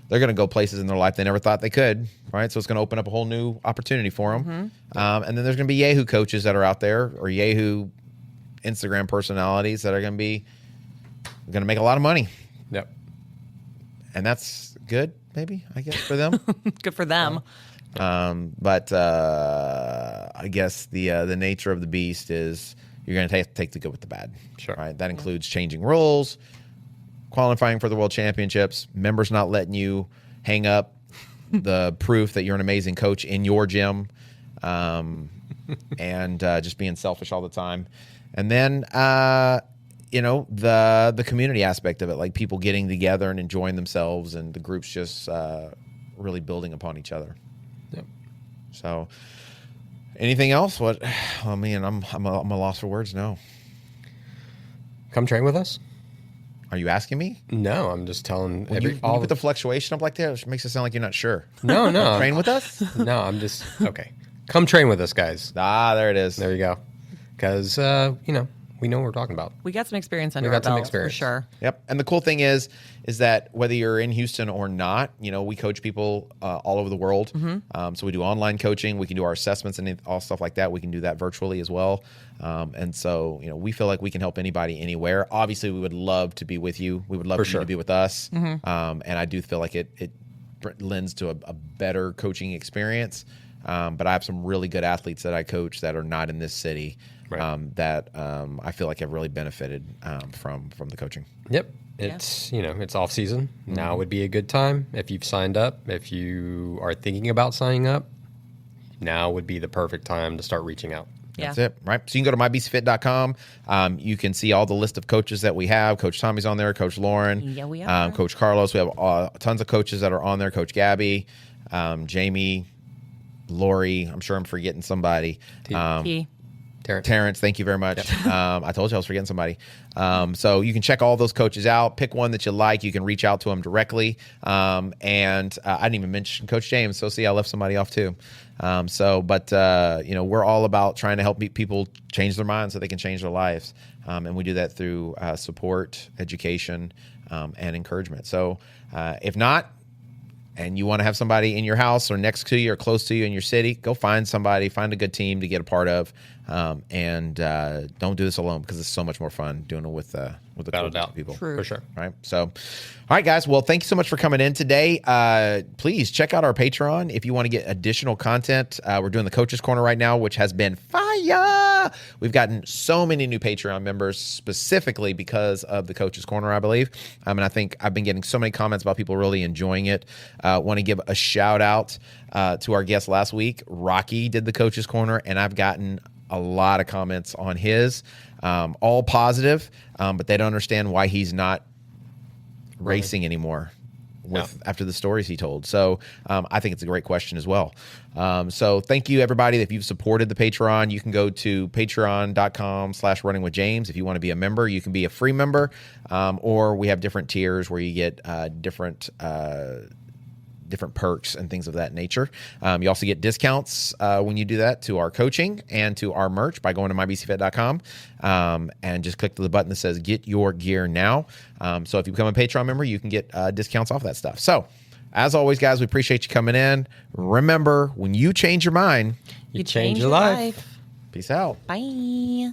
they're going to go places in their life they never thought they could, right? So it's going to open up a whole new opportunity for them. And then there's going to be Yahoo coaches that are out there, or Yahoo Instagram personalities that are going to make a lot of money. Yep. And that's good, maybe, I guess, for them. Good for them. But I guess the nature of the beast is you're going to take the good with the bad. Sure. Right? That includes changing rules, qualifying for the World Championships, members not letting you hang up the proof that you're an amazing coach in your gym, and just being selfish all the time. And then, the community aspect of it, like people getting together and enjoying themselves, and the groups just really building upon each other. Yep. So, anything else? What? I mean, I'm a loss for words. No. Come train with us. Are you asking me? No, I'm just telling. When you put the fluctuation up like that, it makes it sound like you're not sure. No. Train with us? No, I'm just okay. Come train with us, guys. There it is. There you go. Because we know what we're talking about. We got some experience under our belt for sure. Yep. And the cool thing is that whether you're in Houston or not, we coach people all over the world. So we do online coaching. We can do our assessments and all stuff like that. We can do that virtually as well. And so, we feel like we can help anybody anywhere. Obviously, we would love to be with you. We would love for you to be with us. And I do feel like it lends to a better coaching experience. But I have some really good athletes that I coach that are not in this city. Right. That I feel like have really benefited from the coaching. Yep. It's it's off season. Now would be a good time if you've signed up. If you are thinking about signing up, now would be the perfect time to start reaching out. That's it, right? So you can go to mybcfit.com. You can see all the list of coaches that we have. Coach Tommy's on there. Coach Lauren. Yeah, we are. Coach Carlos. We have tons of coaches that are on there. Coach Gabby, Jamie, Lori. I'm sure I'm forgetting somebody. Terrence, thank you very much. Yep. I told you I was forgetting somebody. So you can check all those coaches out. Pick one that you like. You can reach out to them directly. And I didn't even mention Coach James. So see, I left somebody off too. We're all about trying to help people change their minds so they can change their lives. And we do that through support, education, and encouragement. So if not, and you want to have somebody in your house or next to you or close to you in your city, go find somebody, find a good team to get a part of, and don't do this alone because it's so much more fun doing it with the cool people. True. For sure. Right. So, all right, guys. Well, thank you so much for coming in today. Please check out our Patreon if you want to get additional content. We're doing the Coaches Corner right now, which has been fire. We've gotten so many new Patreon members specifically because of the Coaches Corner, I believe. And I think I've been getting so many comments about people really enjoying it. Want to give a shout out to our guest last week. Rocky did the Coaches Corner, and I've gotten a lot of comments on his, all positive, but they don't understand why he's not racing anymore after the stories he told. So I think it's a great question as well. So thank you, everybody, if you've supported the Patreon. You can go to patreon.com/runningwithjames. If you want to be a member, you can be a free member, or we have different tiers where you get different perks and things of that nature. You also get discounts when you do that to our coaching and to our merch by going to mybcfit.com and just click the button that says get your gear now. So if you become a Patreon member, you can get discounts off that stuff. So as always, guys, we appreciate you coming in. Remember, when you change your mind, you change your life. Peace out. Bye.